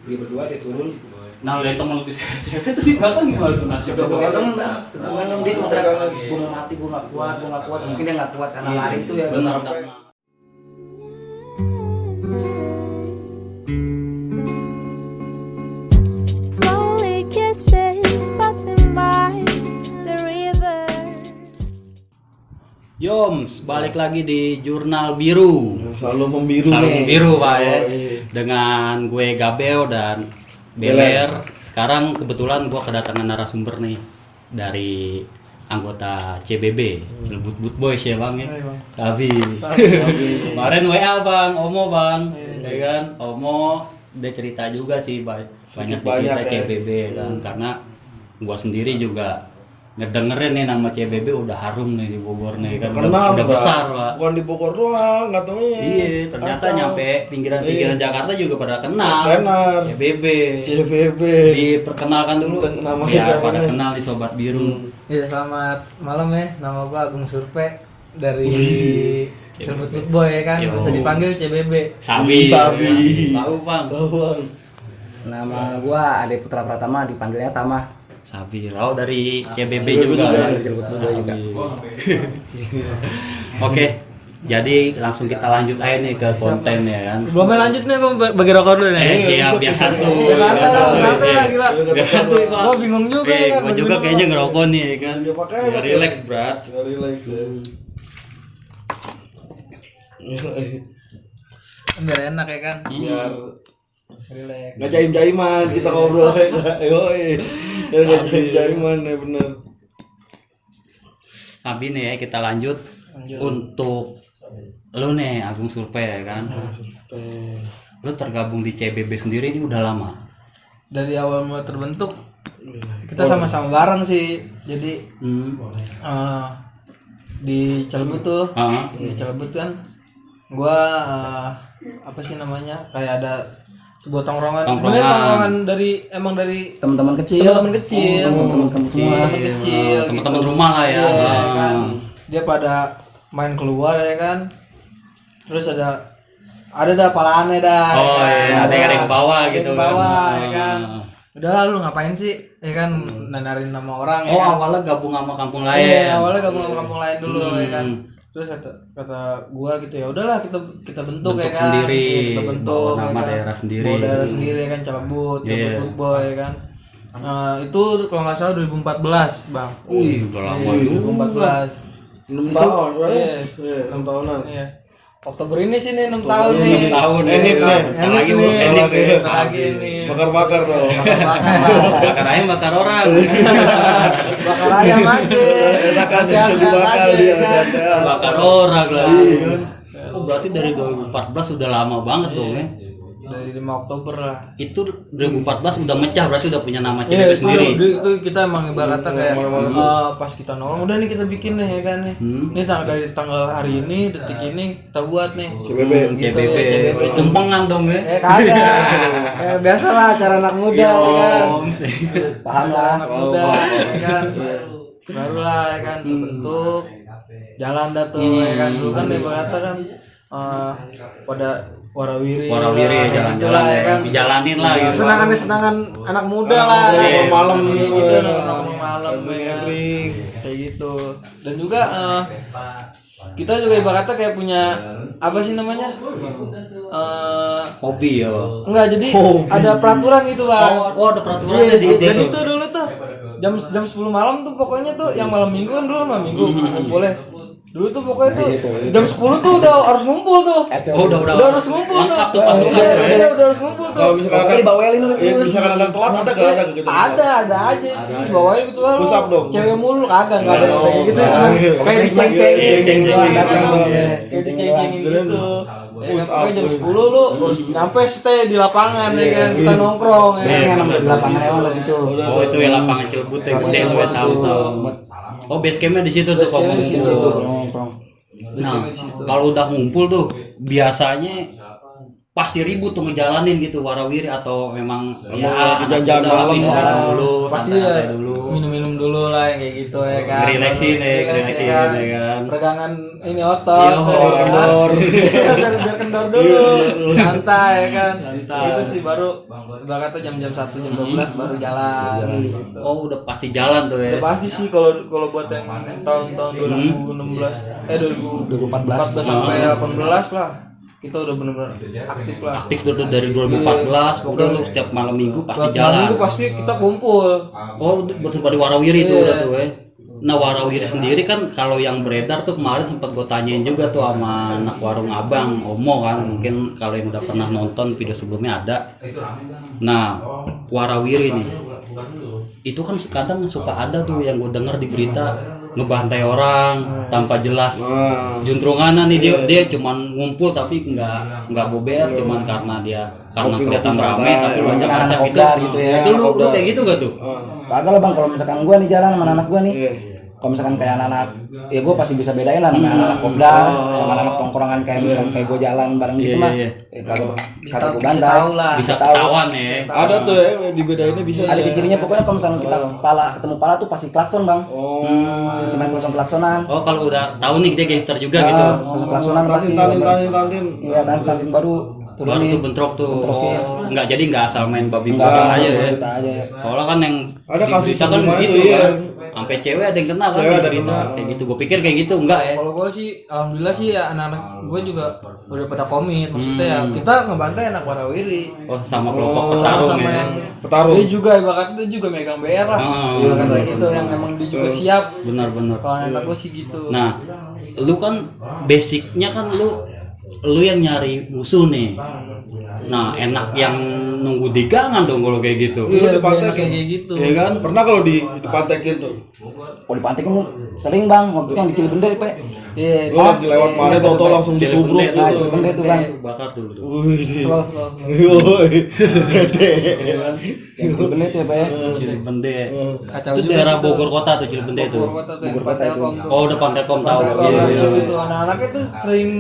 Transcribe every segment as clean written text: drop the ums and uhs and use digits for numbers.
dia berdua dia turun. Nah, dari temen lu diseret itu di belakang gimana tuh nasib? Udah gue gendong bang, dia cuma teriak, gue mau mati, gue nggak kuat. Mungkin dia nggak kuat karena lari itu ya. Benar. Slowly kisses passing by the river. Yoms, balik lagi di Jurnal Biru. Selalu membiru Selalu nih. membiru, Pak ya. Iya. Dengan gue Gabeo dan Beler. Sekarang kebetulan gue kedatangan narasumber nih dari anggota CBB, Celebut Boot Boys ya bang ya. Tapi kemarin WA bang, Omo bang, ya kan, Omo dia cerita juga sih banyak cerita ya. CBB kan, karena gue sendiri juga ngedengerin nih nama CBB udah harum nih di Bogor nih kan, udah besar pak. Bukan di Bogor doang, nggak taunya. Iya, ternyata nyampe pinggiran Jakarta juga pada kenal. Benar. CBB. Diperkenalkan dulu namanya biar siapa pada nih? kenal di Sobat Biru. Iya, selamat malam ya. Nama gua Agung Surpe dari Celebut Boot Boy ya kan. Yo. Bisa dipanggil CBB. Sabi. Sabi. Tahu bang. Nama gua Ade Putra Pratama, dipanggilnya Tama. Sabi. Lalu dari CBB CBB juga. juga. Dari Celebut Boot Boy juga. Oke. Jadi langsung kita lanjut aja nih ke konten ya kan. Sebelumnya lanjut nih Bang, bagi rokok dulu nih. Iya, biar santuy. Iya, santai lah, gila. Biar santuy, Pak. Gua bingung juga ya kan. Gua juga kayaknya ngerokok nih ya kan. Iya, pakai, Biar pakai. relax, Brat. Nggak relax ya. Biar enak ya kan. Biar Relax. nggak jaim-jaiman kita ngobrol ya. Yoi. Biar nggak jaim-jaiman ya bener. Sabi nih ya, kita lanjut. Untuk lu nih Agung Surpe ya kan. Lu tergabung di CBB sendiri ini udah lama. Dari awal mulai terbentuk kita sama-sama bareng sih. Jadi di Celebut tuh, di Celebut kan gua apa sih namanya? Kayak ada sebuah tongkrongan. Sebenarnya tongkrongan dari Teman-teman kecil. teman-teman kecil. Teman-teman kecil. Teman-teman gitu. rumah lah ya. Iya, kan. Dia pada main keluar ya kan. Terus ada palannya dah. Oh iya, ada yang ke bawah ada gitu yang ke bawah kan. ya kan. Udahlah lu ngapain sih? Ya kan nanarin nama orang ya Oh, kan. awalnya gabung sama kampung lain. Iya, awalnya gabung sama kampung lain dulu ya kan. Hmm. Terus kata gua gitu ya udahlah kita bentuk ya Bentuk kan. sendiri, Iya, kita bentuk bawa nama ya kan. daerah sendiri. Bawa daerah sendiri ya kan, Celebut Iya. Boot Boy ya kan. Itu kalau nggak salah 2014, Bang. Wih, udah lama Iya, juga. 2014. 6 tahun, Iya. 6 tahunan. Iya. Oktober ini sih nih 6 tahun nih. 6 tahun Ini nih. nih. Bentar lagi Bu. Bentar lagi nih. Bakar-bakar dong. Bakar ayam, bakar orang. Bakar ayam aja. Enakan Sehat-sehat jadi bakar aja, dia. kan. Bakar orang lah. Iya. Oh, berarti dari 2014 udah lama banget dong ya. Dari 5 Oktober lah. Itu 2014 udah mecah, berarti udah punya nama CBB Iya, sendiri. itu kita emang ibaratnya kayak pas kita nongkrong udah nih kita bikin nih ya kan nih. Ini dari tanggal hari ini detik ini kita buat nih. CBB. CBB. CBB. Tumpengan dong ya. Kagak. Biasa lah acara anak muda ya kan. Paham lah. Anak muda ya kan. Barulah ya kan terbentuk. Jalan dah tuh ya kan. Dulu kan ibaratnya kan pada warawiri Warawiri lah, jalan-jalan gitulah, ya kan. dijalanin lah gitu. Senangan anak muda lah. Nongkrong malam Kayak gitu. gitu, nongkrong malam ya kan. Gathering. Kayak gitu. Dan juga kita juga ibaratnya kayak punya apa sih namanya? Hobi ya. Enggak, jadi ada peraturan gitu, Bang. Oh, ada peraturannya di Jadi itu. tuh dulu tuh jam 10 malam tuh pokoknya tuh yang malam minggu kan dulu malam minggu boleh. Dulu tuh pokoknya tuh jam 10 tuh udah harus ngumpul tuh. Oh, udah Udah harus ngumpul tuh. lengkap tuh pasukan Iya, tuh ya. iya, udah harus ngumpul tuh. Kalau misalkan Pokoknya dibawelin dulu Iya, terus. misalkan ada telat ada gak ada gitu. Ada aja. Terus bawain gitu lu. Push up dong. Cewek mulu kagak enggak ada Oh, kayak gitu. nah, Kayak diceng-ceng Ceng-ceng doang, datang. Kayak diceng-cengin gitu. Ya kan, Push up. pokoknya jam 10 lu harus nyampe stay di lapangan ya kan. Kita nongkrong ya. Ini yang namanya di lapangan hewan lah situ. Oh, itu ya lapangan Cilebut ya, gede tuh ya, tahu tuh. Oh, base campnya di situ tuh Base campnya kalau di situ. ngumpul. Nongkrong. Nah, kalau udah ngumpul tuh biasanya pasti ribut tuh ngejalanin gitu warawiri atau memang Emang lagi anak jalan muda malam minum ya. dulu, Pasti santai-santai ya dulu. minum-minum dulu lah yang kayak gitu ya kan. Relaxin ya, Relax relaxin ya kan. ya kan. Peregangan ini otot. Iya, ya kan. kendor. biar kendor dulu. Santai ya kan. Santai. Itu sih baru ibaratnya jam-jam 1 jam 12 baru jalan. Gitu. Oh udah pasti jalan tuh ya. Udah pasti sih kalau buat yang tahun-tahun 2016 2014 sampai 18 lah kita udah benar-benar aktif lah. Aktif tuh dari 2014 pokoknya lu setiap malam minggu pasti Malam jalan. minggu pasti kita kumpul. Oh betul pada warawiri tuh Iya. udah tuh ya. Nah warawiri sendiri kan kalau yang beredar tuh kemarin sempat gue tanyain juga tuh sama anak warung abang Omo kan, mungkin kalau yang udah pernah nonton video sebelumnya ada. Nah warawiri nih itu kan kadang suka ada tuh yang gue denger di berita ngebantai orang tanpa jelas juntrunganan nih dia cuman ngumpul tapi nggak bober cuman karena Kopi-kopi kelihatan santai. ramai tapi Mungkin banyak anak kaca kopdar gitu ya. itu lu kayak gitu gak tuh? Kagak lah bang, kalau misalkan gua nih jalan sama anak gua nih, Iya. kalau misalkan kayak anak-anak, ya gua pasti bisa bedain lah namanya anak-anak kopdar, sama anak tongkrongan kayak misalkan kayak gua jalan bareng gitu Iya, mah, iya. kagak Bisa kagak gua bisa bantai. tahu lah. Bisa tahu. ketahuan ya. Ada tuh ya dibedainnya bisa. Ada ya. cirinya pokoknya kalau misalkan kita ketemu pala tuh pasti klakson bang, Oh. bisa main klakson-klaksonan. Oh kalau udah tahu nih dia gangster juga gitu. Klakson-klaksonan pasti. Tantin. Iya, tantin baru Baru turunin. tuh bentrok tuh. Bentrokin. Oh, enggak jadi enggak asal main babi Enggak buta ada aja ya. kita aja. Soalnya kan yang Ada di kasus berita kan gimana begitu tuh, iya. kan. Sampai cewek ada yang kena kan Cewek di ada berita kena. kayak gitu. Gue pikir kayak gitu enggak ya. Kalau gue sih alhamdulillah sih ya anak-anak gue juga udah pada komit. Maksudnya ya kita ngebantai anak warawiri. Oh sama kelompok Oh, petarung sama ya. yang Petarung. dia juga ibaratnya juga megang BR lah. Iya, Kata benar, gitu yang memang dia juga siap. Benar-benar. Kalau anak gue sih gitu. Nah, lu kan basicnya kan lu yang nyari musuh nih. Nah, enak yang nunggu di gangan dong kalau kayak gitu. Iya, Di pantai lebih enak kayak gitu. Iya kan? Pernah kalau dipantekin tuh. Oh di pantai kan sering bang, waktu itu yang di Cilebende pe. Iya. Lu lagi lewat mana tau langsung ditubruk Cilebende Nah, gitu. Cilebende tuh bang. Bakar dulu tuh. Wih. Loh. Yoi. Gede. Yang Cilebende tuh ya pe. Cilebende. Kacau Itu juga daerah sih, Bogor Kota tuh Cilebende tuh. Bogor Kota tuh yang Bogor Kota itu. Telkom tuh. Oh, depan Telkom tahu. Telkom, Iya, di iya. situ tuh anak-anaknya tuh sering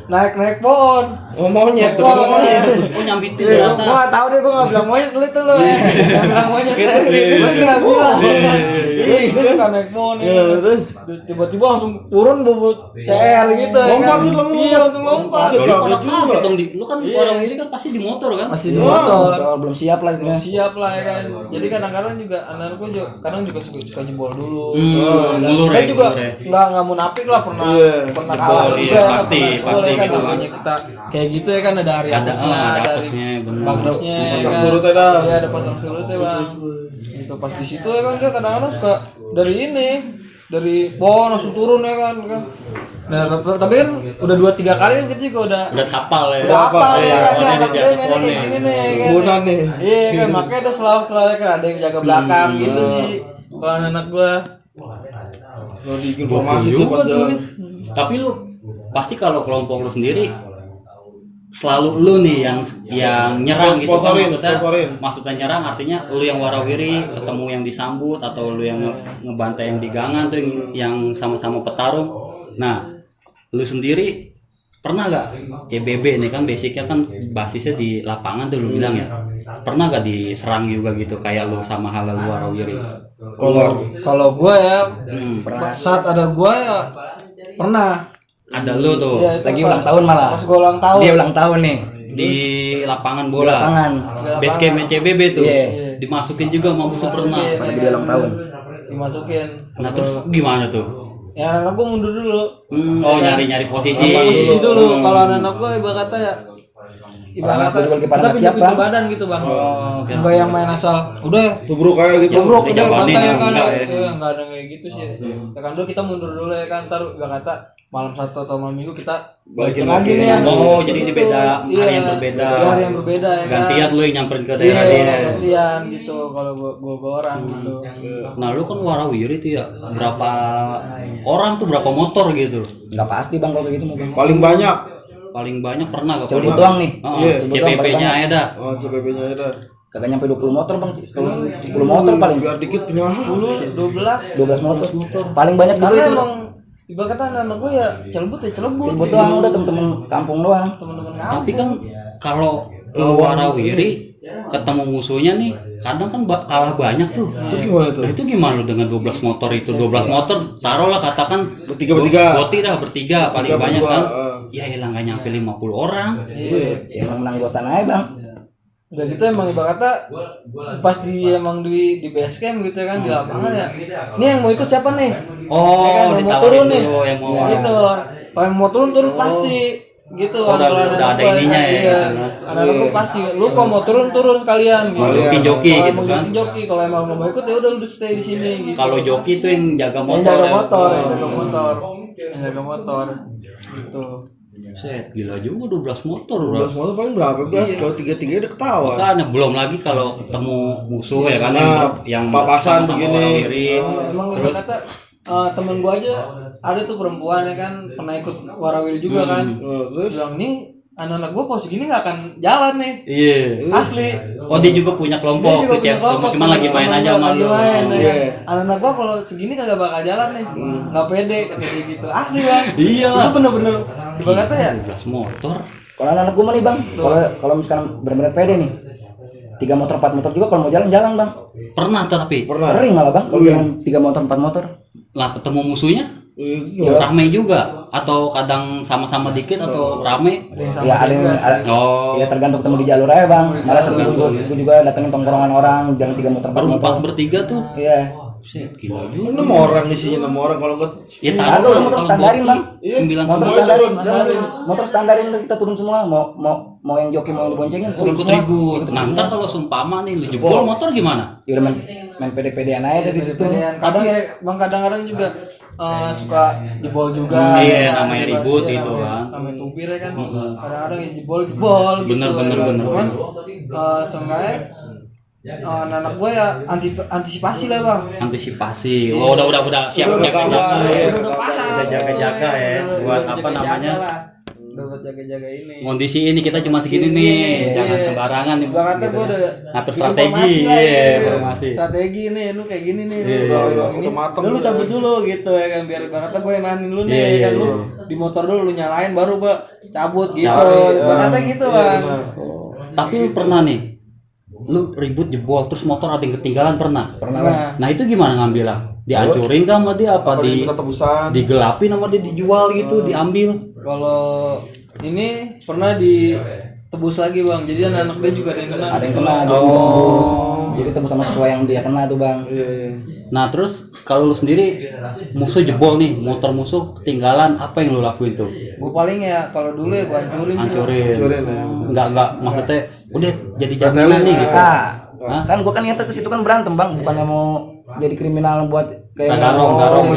naik pohon. Oh monyet tuh. Monyet. Oh, nyambitin di Iya, atas. gua nggak tahu deh, gua nggak bilang monyet lu itu lu ya. Nggak bilang monyet. Gua nggak bilang. Dia suka naik pohon ya. Iya, terus? Tiba-tiba langsung turun bobot CR gitu ya. Lompat kan. tuh, lompat. Iya, langsung lompat. Iya. Lu kan Kaget juga. kaget dong lu kan Iya. orang ini kan pasti di motor kan? Masih di Wah, motor. Belum siap lah itu ya. Siap lah ya kan. Jadi kadang-kadang juga anak gua juga kadang juga suka jebol dulu. Ngulur Saya ya, juga ngulur ya. nggak munafik lah pernah Iya. pernah Jebol, kalah iya, juga ya, pasti, pernah pasti boleh kan gitu. namanya kita kayak gitu ya kan ada hari Ada, apesnya, ada hari apesnya, bener. bagusnya ya Pasang kan. surutnya dah. Iya ada pasang surutnya bang. Itu pas di situ ya kan dia kadang-kadang suka dari pohon langsung turun ya kan. Nah tapi kan udah 2-3 kali kan kita juga udah Hafal ya. udah hafal ya kan Oh, dia dia anak di dia atas mainnya pohon kayak nih. gini nih ya kan. Kebunan nih. Iya kan makanya ada selalu kan ada yang jaga belakang gitu sih kalau anak gua. Kalau di informasi tuh pas jalan. Tapi lu pasti kalau kelompok lu sendiri selalu lu nih yang nyerang gitu kan Sponsorin. maksudnya nyerang artinya lu yang warawiri ketemu yang disambut atau lu yang ngebantai yang digangan tuh yang sama-sama petarung. Nah, lu sendiri pernah gak CBB nih kan basicnya kan basisnya di lapangan tuh lu bilang ya. Pernah gak diserang juga gitu kayak lu sama halal warawiri? Kalau gua ya Pernah. saat ada gua ya pernah. Ada lu tuh Iya, itu Lagi pas- ulang tahun malah. Pas gua ulang tahun. Dia ulang tahun nih. di lapangan Di bola. lapangan. Base campnya CBB tuh. Iya. Dimasukin juga sama musuh pernah. Pas lagi dia ulang tahun. Dimasukin. Nah, terus gimana tuh? Ya anak gua mundur dulu. Oh, nyari-nyari posisi. Posisi dulu. Kalau anak gua ibarat kata ya ibarat Orang gua juga lagi pada kita nggak siap, pindah Bang. badan gitu bang. Oh, oke. Enggak yang main asal udah Tubruk kayak gitu. ya bro Udah udah jabanin bantai ya, ya kan enggak ya? ya, enggak ada kayak gitu sih ya kan dulu kita mundur dulu ya kan ntar ibarat kata malam satu atau malam minggu kita Balikin lagi lagi. nih yang Oh, gitu. jadi di beda hari Iya, yang berbeda. di hari yang berbeda ya kan. Gantian lu yang nyamperin ke Iya, daerah dia. gantian gitu kalau gua orang gitu. Nah, lu kan warawiri tuh ya. Berapa orang tuh berapa motor gitu? Enggak pasti bang kalau kayak gitu mau bang. Paling banyak. Paling banyak pernah gak? Celebut doang nih. Iya, CPP-nya aja dah. Oh, CBB-nya ada. Kagak nyampe 20 motor bang. Kalau 10 motor paling. Biar dikit punya. 12 12 motor. Paling banyak juga karena itu. emang ibarat kata anak gue ya celebut Celebut doang udah temen-temen kampung doang. teman-teman Tapi kan kalau lu warawiri ketemu musuhnya nih, kadang kan kalah banyak tuh. Itu gimana tuh? Nah, itu gimana lu dengan 12 motor itu? 12 motor taruhlah katakan Bertiga. Boti dah bertiga paling banyak berdua, kan. Ya hilang nggak nyampe 50 orang. Ya emang menang gosan aja bang. Udah gitu emang ibaratnya pas emang di base camp gitu ya kan di lapangan ya. Ini yang mau ikut siapa nih? Oh, Ya kan, yang mau ditawarin turun nih. dulu yang mau. Ya. Gitu. Kalau yang mau turun pasti gitu. Oh, udah anak-anak ada gua, ininya ya, iya. gitu kan. Anak-anak gua pasti lu kalau mau turun sekalian gitu. Joki-joki Kalau gitu mau kan. joki, kalau emang nggak mau ikut ya udah lu stay di sini gitu. Kalau joki itu yang jaga yang motor. jaga ya. motor, gitu. Set, gila juga 12 motor, 12 motor paling berapa belas? Kalau 3-3 udah ketahuan. Kan belum lagi kalau ketemu musuh ya kan Nah, yang papasan sama-sama begini. warawiri. Emang Terus kata temen gua aja ada tuh perempuan ya kan pernah ikut warawiri juga kan. Terus Bilang nih anak-anak gua kalau segini nggak akan jalan nih. iya. Asli. Oh dia juga punya Dia kelompok juga tuh, punya Cep. kelompok, Cuma lagi main temen aja gua sama lagi lu. main, ya Iya. kan. Anak-anak gua kalau segini kagak bakal jalan nih. Nggak pede kayak gitu. Asli bang. Iya. Itu bener-bener ibaratnya ya. 12 motor. Kalau anak gue mah nih bang, kalau misalkan benar-benar pede nih, 3 motor 4 motor juga kalau mau jalan bang. Pernah tapi Sering malah bang, kalau jalan 3 motor 4 motor. lah ketemu musuhnya Iya. rame juga atau kadang sama-sama dikit atau rame. Ya ada yang Oh. ya tergantung ketemu di jalur aja bang. Malah sering gue juga datengin tongkrongan orang jalan 3 motor 4 motor. Berempat bertiga tuh. Iya. Set, gila juga. 6 orang isinya 6 orang kalau enggak Ya Aduh, taruh motor kalau standarin, Boki Bang. 9 Motor semua. standarin, motor standarin kita turun semua. Mau yang joki mau yang diboncengin turun Ikut semua. ribut. Ikut Nah, semua. ntar kalau seumpama nih lu jebol motor gimana? Ya udah main pede-pedean aja dari situ. Kadang ya bang kadang-kadang juga suka jebol juga. Iya, ya kan. namanya Suka- ribut iya, gitu kan. Namanya tubir ya kan. Mm-mm. Kadang-kadang ya jebol gitu. Bener, ya bener, kan. bener. Cuman seenggaknya anak-anak gue ya antisipasi lah bang. Antisipasi. Oh, udah siap Udah jaga-jaga. kabar, Ya. iya. Udah jaga-jaga ya. Buat apa namanya? Udah buat jaga-jaga ini. Kondisi ini kita cuma segini Sini, nih, iya. jangan sembarangan nih. Bang kata gue udah Ngatur bikin strategi, informasi lah, iya, ya. informasi. Strategi nih, lu kayak gini nih, Iya, lu iya, ini, udah mateng lu tuh. cabut dulu gitu ya kan, biar bang kata gue yang nahan lu nih, Iya, ya kan iya, lu iya. di motor dulu lu nyalain baru gua cabut gitu, Cabut, bang kata gitu Iya, bang. benar. Tapi lu pernah nih, lu ribut jebol terus motor ada yang ketinggalan pernah? Pernah Bang. Nah, Nah itu gimana ngambilnya? Dihancurin kah sama dia apa di kita tebusan. digelapin sama dia dijual gitu, diambil? kalau ini pernah ditebus lagi bang, jadi anak-anak dia juga ada yang kena. Ada yang kena jadi tebus. Jadi tebus sama sesuai yang dia kena tuh bang. Iya, iya. Nah terus kalau lu sendiri musuh jebol nih, motor musuh ketinggalan, apa yang lu lakuin tuh? Gue paling ya kalau dulu ya gue hancurin. sih, Bang. Hancurin. ya. Enggak maksudnya udah jadi jaminan nih gitu. Nah, kan gua kan niatnya ke situ kan berantem bang, bukannya mau jadi kriminal buat kayak Garong garong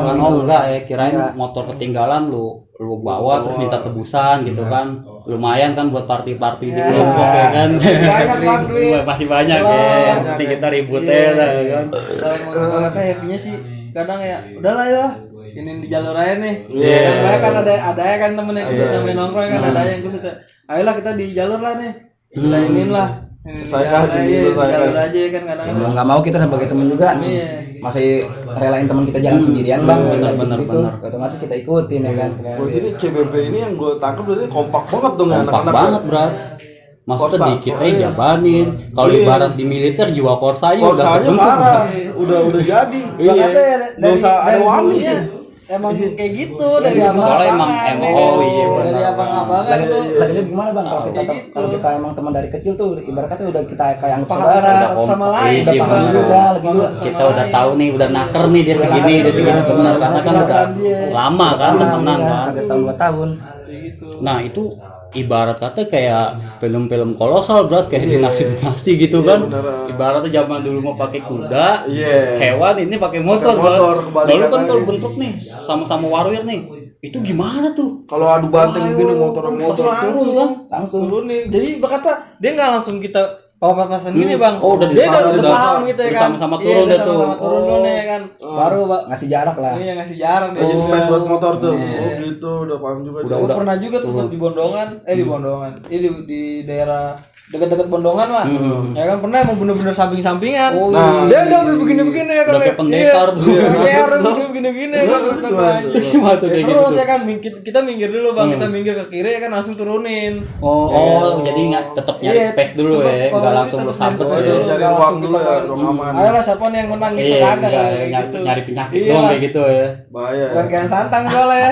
kan gitu. enggak ya, kirain Enggak. motor ketinggalan lu bawa terus minta tebusan gitu kan. Lumayan kan buat party-party di kelompok ya kan. Banyak bang duit. Masih banyak ya. Yang penting kita ribut Iya. ya lah kan. Kalau mau kata happy-nya sih kadang ya udahlah ya ini di jalur aja nih. Iya. Yang banyak kan ada ya kan temen yang khusus sampai nongkrong kan ada yang khusus. Ayolah kita di jalur lah nih. Kita iniin lah. Ini di Selesaikan, jalur aja, selesaikan. di jalur aja kan kadang. Ya mau nggak mau kita sebagai teman juga Iya. masih relain teman kita jalan sendirian bang. Benar, Kayak benar, gitu. benar. Otomatis kita ikutin ya kan. Gua ini CBB ini yang gue tangkap berarti kompak banget dong ya Kompak anak-anak. banget, Bro. Maksudnya Korsa. dikit aja jabanin. Kalau Iya. ibarat di militer jiwa korsanya udah Korsanya terbentuk. marah, udah jadi. Iya. Makanya Nggak usah ada wangi. dulunya Emang kayak gitu dari Soalnya abang-abangan. emang oh iya dari benar. abang-abangan Lagi tuh. lagi gimana bang? Kalau kita Kayak gitu. kalau kita emang teman dari kecil tuh ibaratnya udah kita kayak anggap Paham saudara. satu sama Kompak. lain. Iya Udah sih, paham benar. juga lagi juga. Kita udah tahu nih, udah naker nih dia Udah segini, naker, dia segini iya, benar benar. karena kan udah Dia. lama kan temenan Iya, kan. agak setahun 2 tahun. Kayak gitu. Nah itu ibarat kata kayak film-film kolosal berat kayak dinasti-dinasti gitu kan. beneran. Ibaratnya zaman dulu mau pakai kuda, Iya. hewan ini pakai motor, Pakai motor, Bro. kebalikan Lalu kan kalau lagi. bentuk nih sama-sama warrior nih, itu gimana tuh? Kalau adu banteng gini motor-motor langsung kan? Langsung. turunin. Jadi berkata dia nggak langsung kita papasan gini bang. Oh, udah dia udah udah paham gitu ya udah kan. sama-sama Iya, turun udah deh tuh. sama-sama turun dulu nih kan. Baru Pak. Ngasih jarak lah. Iya ngasih jarak dia Jadi juga. space buat motor tuh. Iya. Oh gitu, udah paham juga. Udah, dia. Gua pernah juga tuh pas di Bondongan, di Bondongan. Ini di daerah dekat-dekat Bondongan lah. Ya kan pernah emang bener-bener samping-sampingan. Oh, Nah, dia udah begini-begini ya kan. Udah kayak pendekar tuh. Pendekar tuh begini-begini kan. Gimana tuh kayak gitu Terus tuh? ya kan kita minggir dulu Bang, kita minggir ke kiri ya kan langsung turunin. Oh, jadi nggak tetap nyari Iya, space dulu tetep ya, kalau nggak itu langsung lu tetep sambet nyari Oh, ya. space cari nggak ruang langsung dulu kita ya, kan. ruang aman. Ayolah siapa nih yang menang gitu Iya, kagak nggak, kayak nyari, gitu. nyari penyakit Iya doang lah. kayak gitu ya. Bahaya. Bukan kayak santang soalnya.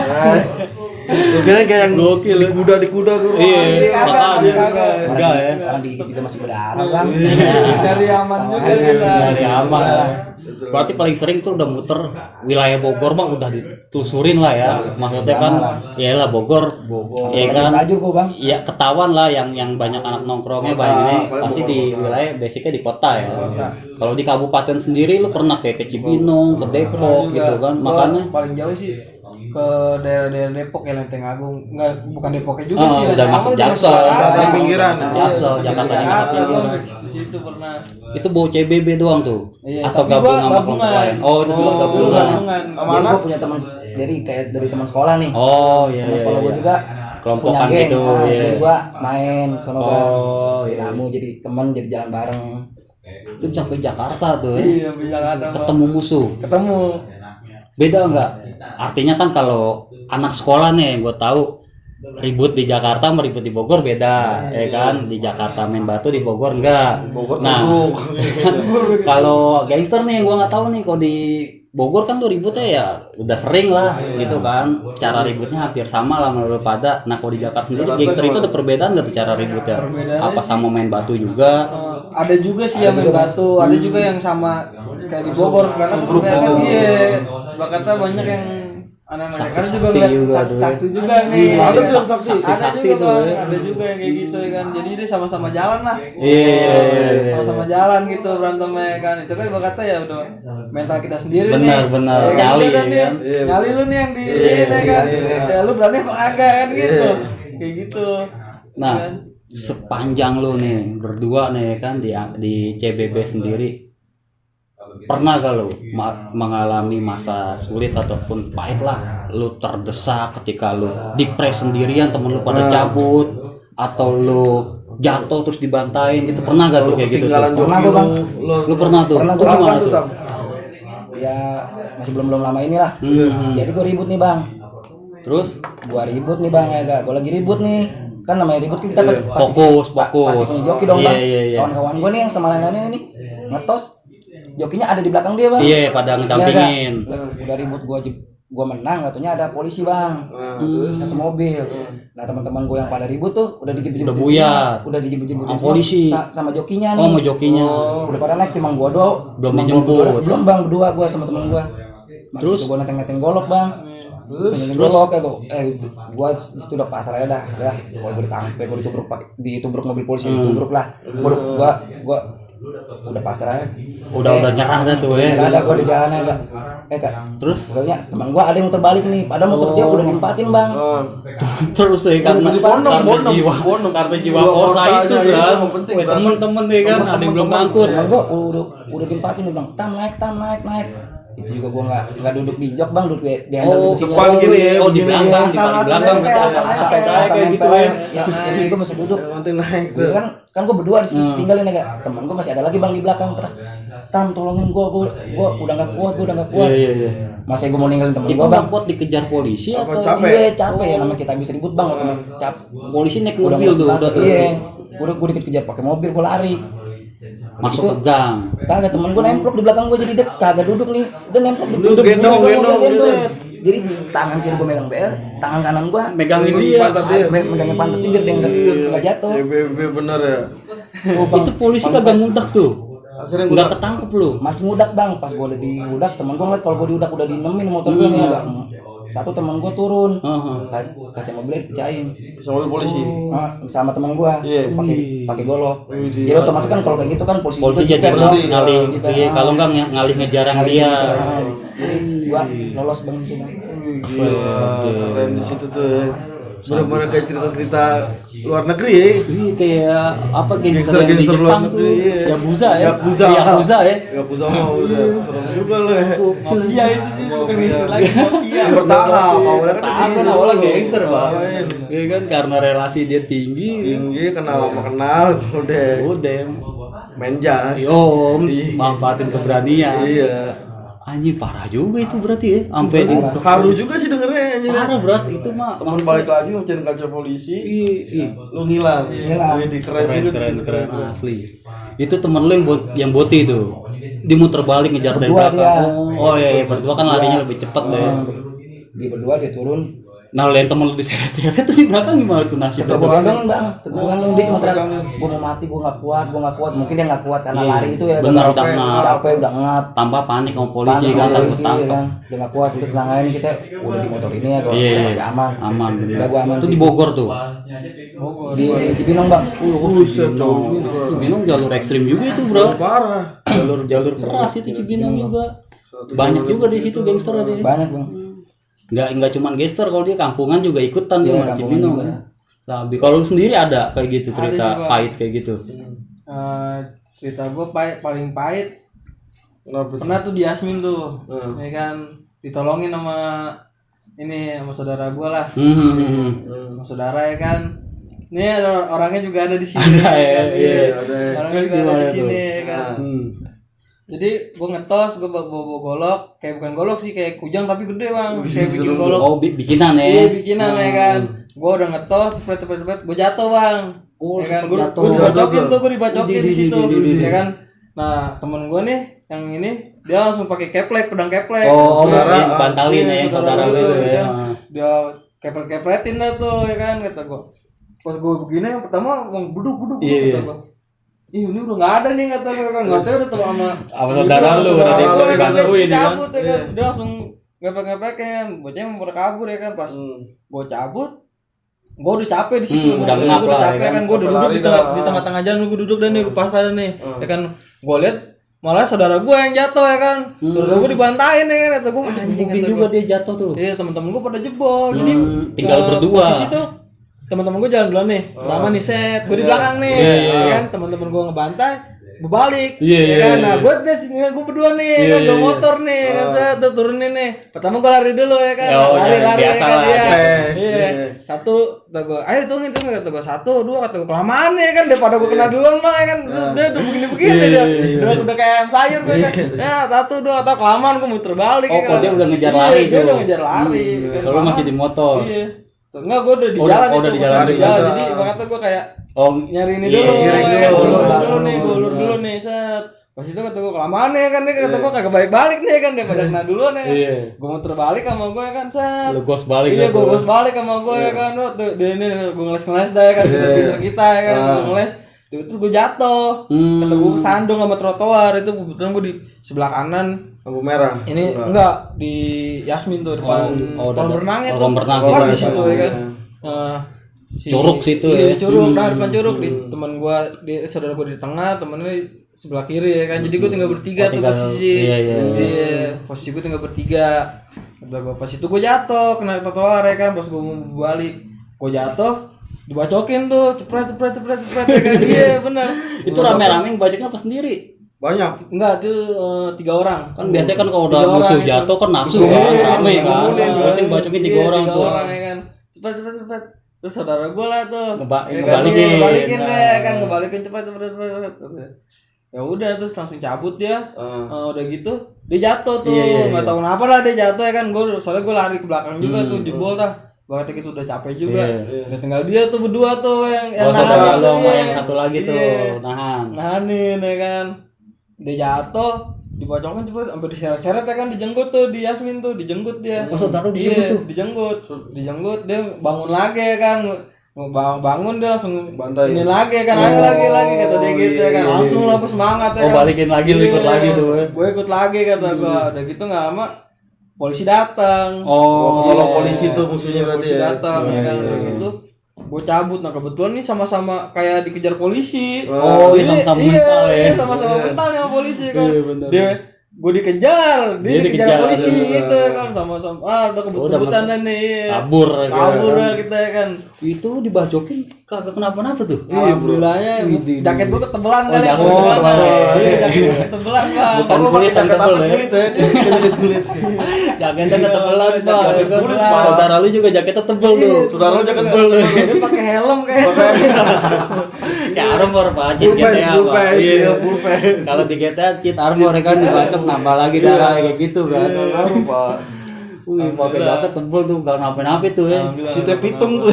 Lu kira kayak yang Gokil ya. di kuda tuh. Iya, kagak, makanya. kagak. Enggak ya. Orang digigit juga masih berdarah bang. Dari aman juga kita. Dari aman lah. Berarti paling sering tuh udah muter wilayah Bogor mah udah ditelusurin lah ya. Maksudnya kan ya lah Bogor. Ya kan. Tajur gua bang. Iya ketahuan lah yang banyak anak nongkrongnya banyak ini pasti di wilayah basicnya di kota ya. Kalau di kabupaten sendiri lu pernah kayak ke Cibinong, ke Depok gitu kan. Makanya paling jauh sih ke daerah-daerah Depok ya Lenteng Agung. Enggak, bukan Depoknya juga sih. udah Lenteng masuk Agung udah Jaksel, Jakarta. pinggiran. Jaksel, Jakarta yang Jakarta pinggiran. gua di situ pernah. Itu bawa CBB doang tuh. Iya, Atau tapi gabung gua sama kelompok gabungan. lain. Oh, itu juga Dulu gabungan. gabungan. Jadi gua punya teman. Jadi kayak dari teman sekolah nih. Oh, iya Teman iya. sekolah gua iya. juga Kelompokan punya geng. gitu, Nah, iya. Jadi gua main sono bang. Oh, Jadi iya. kamu jadi teman jadi jalan bareng. Itu sampai Jakarta tuh ya. Iya, di Jakarta. Bang. Ketemu musuh. Ketemu. Beda enggak? Artinya kan kalau anak sekolah nih, gue tahu ribut di Jakarta sama ribut di Bogor beda, ya kan? Di Jakarta main batu, di Bogor enggak. Bogor Nah, tubruk. kalau gangster nih, gue nggak tahu nih. Kalau di Bogor kan tuh ributnya ya udah sering lah, gitu kan? Cara ributnya hampir sama lah menurut pada. Nah, kalau di Jakarta sendiri gangster itu ada perbedaan nggak tuh cara ributnya? Perbedaannya Apa sih- sama main batu juga? Ada juga sih yang main batu, ada juga yang sama kayak di Bogor karena kebanyakan iya. Jakarta banyak yang anak-anak Jakarta juga Sakti ngeliat juga tuh. sakti juga nih. Ada tuh yang sakti. Ada Sakti juga tuh, Bang. ya. Ada juga yang kayak gitu ya kan. Jadi dia sama-sama jalan lah. Iya. Sama-sama jalan gitu berantemnya kan. Itu kan Jakarta ya udah mental kita sendiri nih. Benar, Ya kan, nyali, udah nih. kan? Iya, Nyali lu nih yang di Iya, ini kan. iya. Ya lu berani apa kagak kan gitu. Kayak gitu. Nah, Kan? sepanjang lu nih berdua nih kan di CBB sendiri pernah gak lu mengalami masa sulit ataupun pahit lah, lu terdesak ketika lu dipres sendirian, temen lu pada cabut atau lu jatuh terus dibantain gitu, pernah gak tuh kayak gitu tuh? Ketinggalan Pernah gua, Bang. Lu pernah tuh? Pernah Lu tuh, gimana Kapan tuh? Tam? Ya masih belum lama inilah. Jadi gua ribut nih bang. Terus Gua ribut nih bang ya gak. Gua lagi ribut nih. Kan namanya ribut kita pasti fokus. pasti punya joki dong Iya, bang. iya, iya. Kawan-kawan gua nih yang sama lain-lainnya nih ngetos. Jokinya ada di belakang dia bang. Iya, pada ngecampingin. Ya, udah ribut gua menang, katanya ada polisi bang. Satu mobil. Nah teman-teman gua yang pada ribut tuh udah dijemput-jemputin Udah buyar. semua. Udah dijemput-jemputin Sama semua polisi. sama jokinya nih. Oh, mau jokinya. Udah pada naik cuma gua doang. Belum Cuma gua dijemput. berdua. Belum bang, berdua gua sama temen gua. Terus? Terus gua neteng-neteng golok bang. Neteng golok ya gua di situ udah pasrah ya dah. Gua ditangkap, gua ditubruk mobil polisi, ditubruk lah. Gua udah pasrah ya. Udah nyerah dah tuh ya. Nggak ada gua di jalan ya kak. Terus Pokoknya teman gua ada yang terbalik nih. Padahal motor dia udah diempatin bang. terus ya karena Bondong. karena jiwa Jiwa korsa korsanya itu itu kan yang penting, Bang. temen-temen ya kan ada yang belum ngangkut Temen gua udah diempatin nih bang. Tam naik. Itu juga gua nggak duduk di jok bang, duduk di handle di besinya. depan gini ya, oh di begini. belakang di Asal- belakang asal- asal asal- kayak gitu ya Yang ini gua masih duduk. Yang penting naik tuh. Gua kan gua berdua di sini tinggalin ya kak. Temen gua masih ada lagi bang di belakang. Tam tolongin gua udah nggak kuat, iya Masih gua mau ninggalin temen itu gua bang. nggak kuat dikejar polisi Apa, atau capek? Iya capek ya namanya kita habis ribut bang. Temen polisi naik udah mobil tuh udah iya. Gua dikejar pakai mobil, gua lari. masuk ke gang Kagak, temen gue nemplok di belakang gue, jadi dia kagak duduk nih, udah nemplok di Lu gendong, jadi tangan kiri gue megang BR, tangan kanan gue megangin dia Pantat dia. megangin pantat dia biar dia nggak jatuh. CBB bener ya. Tuh, Bang. itu polisi kagak ngudak tuh Akhirnya nggak ketangkep lu masih ngudak bang. Pas gue udah diudak, temen gue ngeliat kalau gue diudak udah dienemin motor gue nih agak. Satu temen gue turun, kaca mobilnya dipecahin. sama polisi. Sama temen gue Iya. pakai golok. Widih. Jadi otomatis kan kalau kayak gitu kan polisi polisi juga jadi jiper, dong. ngalih Jiper, iya kalau enggak ngalih ngejarang dia Jadi gua lolos bang itu bang. Gila, keren di situ tuh ya. Bener-bener kayak cerita-cerita luar negeri ya. Iya, kayak apa gangster yang di Gangster-gangster luar Jepang tuh, negeri, iya. Yakuza ya. Yakuza. Yakuza ya. Yakuza mah udah serem juga lo ya. Mafia itu sih bukan gangster lagi mafia. Bertahap, awalnya kan Tahan kan gitu. awalnya gangster, Bang. Main. Iya kan karena relasi dia tinggi. Tinggi kenal sama kenal udah Udah. main jas. Om, Iya. manfaatin keberanian. Iya. Anjing parah juga itu berarti ya. Sampai di Haru juga sih dengernya anjir. parah berat itu mah. Temen balik lagi ngucapin kaca polisi, Iya. lu ngilang. Ngilang. Wih, keren juga Keren asli. Itu temen lu yang boti itu. Dia muter balik ngejar dari Berdua belakang. dia. Oh iya, berdua kan larinya lebih cepat deh. Di berdua dia turun. Nah, yang temen lu diseret-seret tuh di belakang gimana tuh nasibnya? Tegurangan bang, tegurangan dia cuma teriak, gue mau mati, gue nggak kuat. Mungkin dia nggak kuat karena Iya. lari itu ya. Bener, udah udah ngap. capek, udah ngap. Tambah panik sama polisi Panik kan, sama takut polisi, tangkap. kan. Udah nggak kuat, udah tenang aja nih kita udah di motor ini ya, kalau Iya, masih aman. Aman. Udah gua aman Itu sih. di Bogor tuh. Di Cibinong bang. Buset, jauh juga. Cibinong jalur ekstrim juga itu, Bro. Parah. Jalur keras itu Cibinong juga. Banyak juga di situ gangster ada. Banyak bang. Enggak cuma gangster, kalau dia kampungan juga ikutan tuh Iya, sama kampungan Cibinong. juga. Nah, kalau lu sendiri ada kayak gitu Ada cerita sih, Bang. pahit kayak gitu. Cerita gue paling pahit Kenapa? pernah tuh di Yasmin tuh, Hmm. ya kan ditolongin sama saudara gue lah, sama saudara ya kan. Nih ada orangnya juga ada di sini. Ada, ya kan? iya, ada. Orangnya juga ada Gimana di tuh? sini ya kan. Hmm. Jadi gue ngetos, gue bawa golok, kayak bukan golok sih, kayak kujang tapi gede bang, kayak bikin golok. Oh, bikinan ya. Iya bikinan ya kan. Gue udah ngetos, cepet, gue jatuh bang. Oh, Ya kan, sempet gue jatuh. dibacokin tuh, gue dibacokin di situ, Di. ya kan. Nah temen gue nih, yang ini dia langsung pakai keplek, pedang keplek. Oh, Saudara, bantalin Iya, ya, saudara gue lu tuh, ya. kan. Dia kepletin dah tuh, ya kan, kata gue. Pas gue begini, yang pertama mau buduk, Iya, kata iya. gue. Ih ini udah nggak ada nih kata gue kan, nggak tahu udah tuh sama saudara lu, udah dibantuin ya kan. cabut ya kan, dia langsung ngepek kan, bocahnya mau pada kabur ya kan, pas gue cabut, gue udah capek di situ, Udah ngap gue udah lah, capek ya kan. kan, gue udah duduk Lari di dah. tengah-tengah jalan, gue duduk dan nih, pas ada nih, ya kan, gue lihat malah saudara gue yang jatuh ya kan, saudara gue dibantain ya kan, kata gue anjing Mungkin kata juga gua. dia jatuh tuh. Iya teman-teman gue pada jebol, jadi tinggal berdua. posisi tuh teman-teman gue jalan duluan nih, pertama nih set, gue di belakang nih, Iya, ya iya. kan, teman-teman gue ngebantai, gue balik, Iya, ya iya, kan, iya. nah gue berdua nih, Iya, kan, iya, bawa iya. motor nih, kan, set, tuh turunin nih, pertama gue lari dulu ya kan, Oh, lari biasa ya kan, lah, iya, tes, iya, iya. satu, kata gue, ayo tungguin, kata gue, 1, 2, kata gue, kelamaan nih kan, daripada gue kena duluan mah ya kan, dia udah begini-begini Iya, dia, iya, udah kayak ayam sayur gue kan, ya 1, 2, atau kelamaan gue muter balik, Oh, ya kalau kan. dia udah ngejar Iya, lari dia tuh. udah ngejar lari, kan, Kalau lu masih di motor. Iya. Enggak, gue udah di Oh, jalan udah di itu, jalan. masih di jalan. Udah. Jadi makanya gue kayak Oh, nyari ini iya, dulu, giring ya, dulu. gue ulur dulu nih, set. Pas itu kata gue kelamaan ya kan, dia kata gue kagak balik nih kan, daripada kena duluan ya. Iya. Gue muter balik sama gue ya kan, set. Lu ghost balik Iya, dah gue tuh. gos balik sama gue ya kan, dia ini gue ngeles dah ya kan, pinter kita ya kan, gue ngeles. Terus gue jatuh, kata gue kesandung sama trotoar, itu kebetulan gue di sebelah kanan. Lampu merah. Ini enggak di Yasmin tuh depan kolam renangnya tuh. kolam renang. Pas di Iya, situ ya kan. Curug situ iya, ya. Curug, nah depan curug di teman gua, di saudara gua di tengah, temennya di sebelah kiri ya kan. Jadi gua tinggal bertiga tuh tinggal- posisi. iya, iya. Iya, posisi gua tinggal bertiga. Kata gua pas itu gua jatuh kena trotoar ya kan, pas gua mau balik. Gua jatuh dibacokin tuh, cepret ya kan. Iya, benar. Itu rame-rame ngebacoknya apa sendiri? Banyak. Enggak, itu 3 orang. Kan biasanya kan kalau udah 3 orang musuh itu. jatuh kan nafsu Iya, kan, iya, rame iya, kan. ngumpulin, Berarti kan. bacokin 3 Iya, orang 3 tuh. orang ya kan. Cepet. Terus saudara gue lah tuh. Ya kan, Ngebalikin. ngebalikin Nah. deh kan, ngebalikin cepet. Ya udah terus langsung cabut dia. Udah gitu dia jatuh tuh. Iya, iya, iya. Nggak tahu kenapa lah dia jatuh ya kan. Soalnya gue lari ke belakang juga tuh, jebol dah. Gue gitu udah capek juga. Iya. Ya tinggal dia tuh berdua tuh yang Oh, saudara nahan lo tuh, sama iya. yang satu lagi tuh, Iya. nahan. Nahanin ya kan. Dia jatuh, dibacokin cepet sampai diseret-seret ya kan, dijenggut tuh di Yasmin tuh, dijenggut dia. Oh, saudara dijenggut Iya, tuh? dijenggut dia bangun lagi ya kan. Bangun dia langsung Bantai. ini lagi kan, lagi kata dia gitu ya kan, iya, langsung iya. lah apa semangat ya Oh, kan. balikin lagi, lu ikut lagi tuh, ya. Gue ikut lagi kata gue. Udah gitu nggak lama polisi datang. Oh, Kalau polisi tuh musuhnya berarti Polisi ya. datang ya kan, Iya, udah iya. gitu gue cabut. Nah kebetulan nih sama-sama kayak dikejar polisi. Oh, Jadi, sama-sama iya, mental ya. iya, sama-sama mental nih sama polisi kan. Iya, benar. gue dikejar, dia dikejar dikejar. polisi gitu kan sama-sama. Udah kebut-kebutan dan nih. Kabur Lah kita kan. itu lu dibacokin kagak kenapa-napa tuh. Alhamdulillahnya jaket gue ketebelan kali. jaket Gua ketebelan. ketebelan. Iya, jaket gua ketebelan Bang. Bukan kulit yang tebel ya. Jaket kulit. Jaketnya ketebelan, Iya, Pak. jaket kulit, Pak. Saudara lu juga jaketnya tebel tuh. Saudara lu jaket kulit. Dia pakai helm kayak. Kayak armor, Pak. Cheat GTA, Pak. Iya, pulpen. Kalau di GTA cheat armor ya kan dibacok nambah lagi darah kayak gitu kan. Ngaruh, Pak. Wih, pakai jaket tebel tuh enggak napa-napa tuh ya. Cite pitung tuh.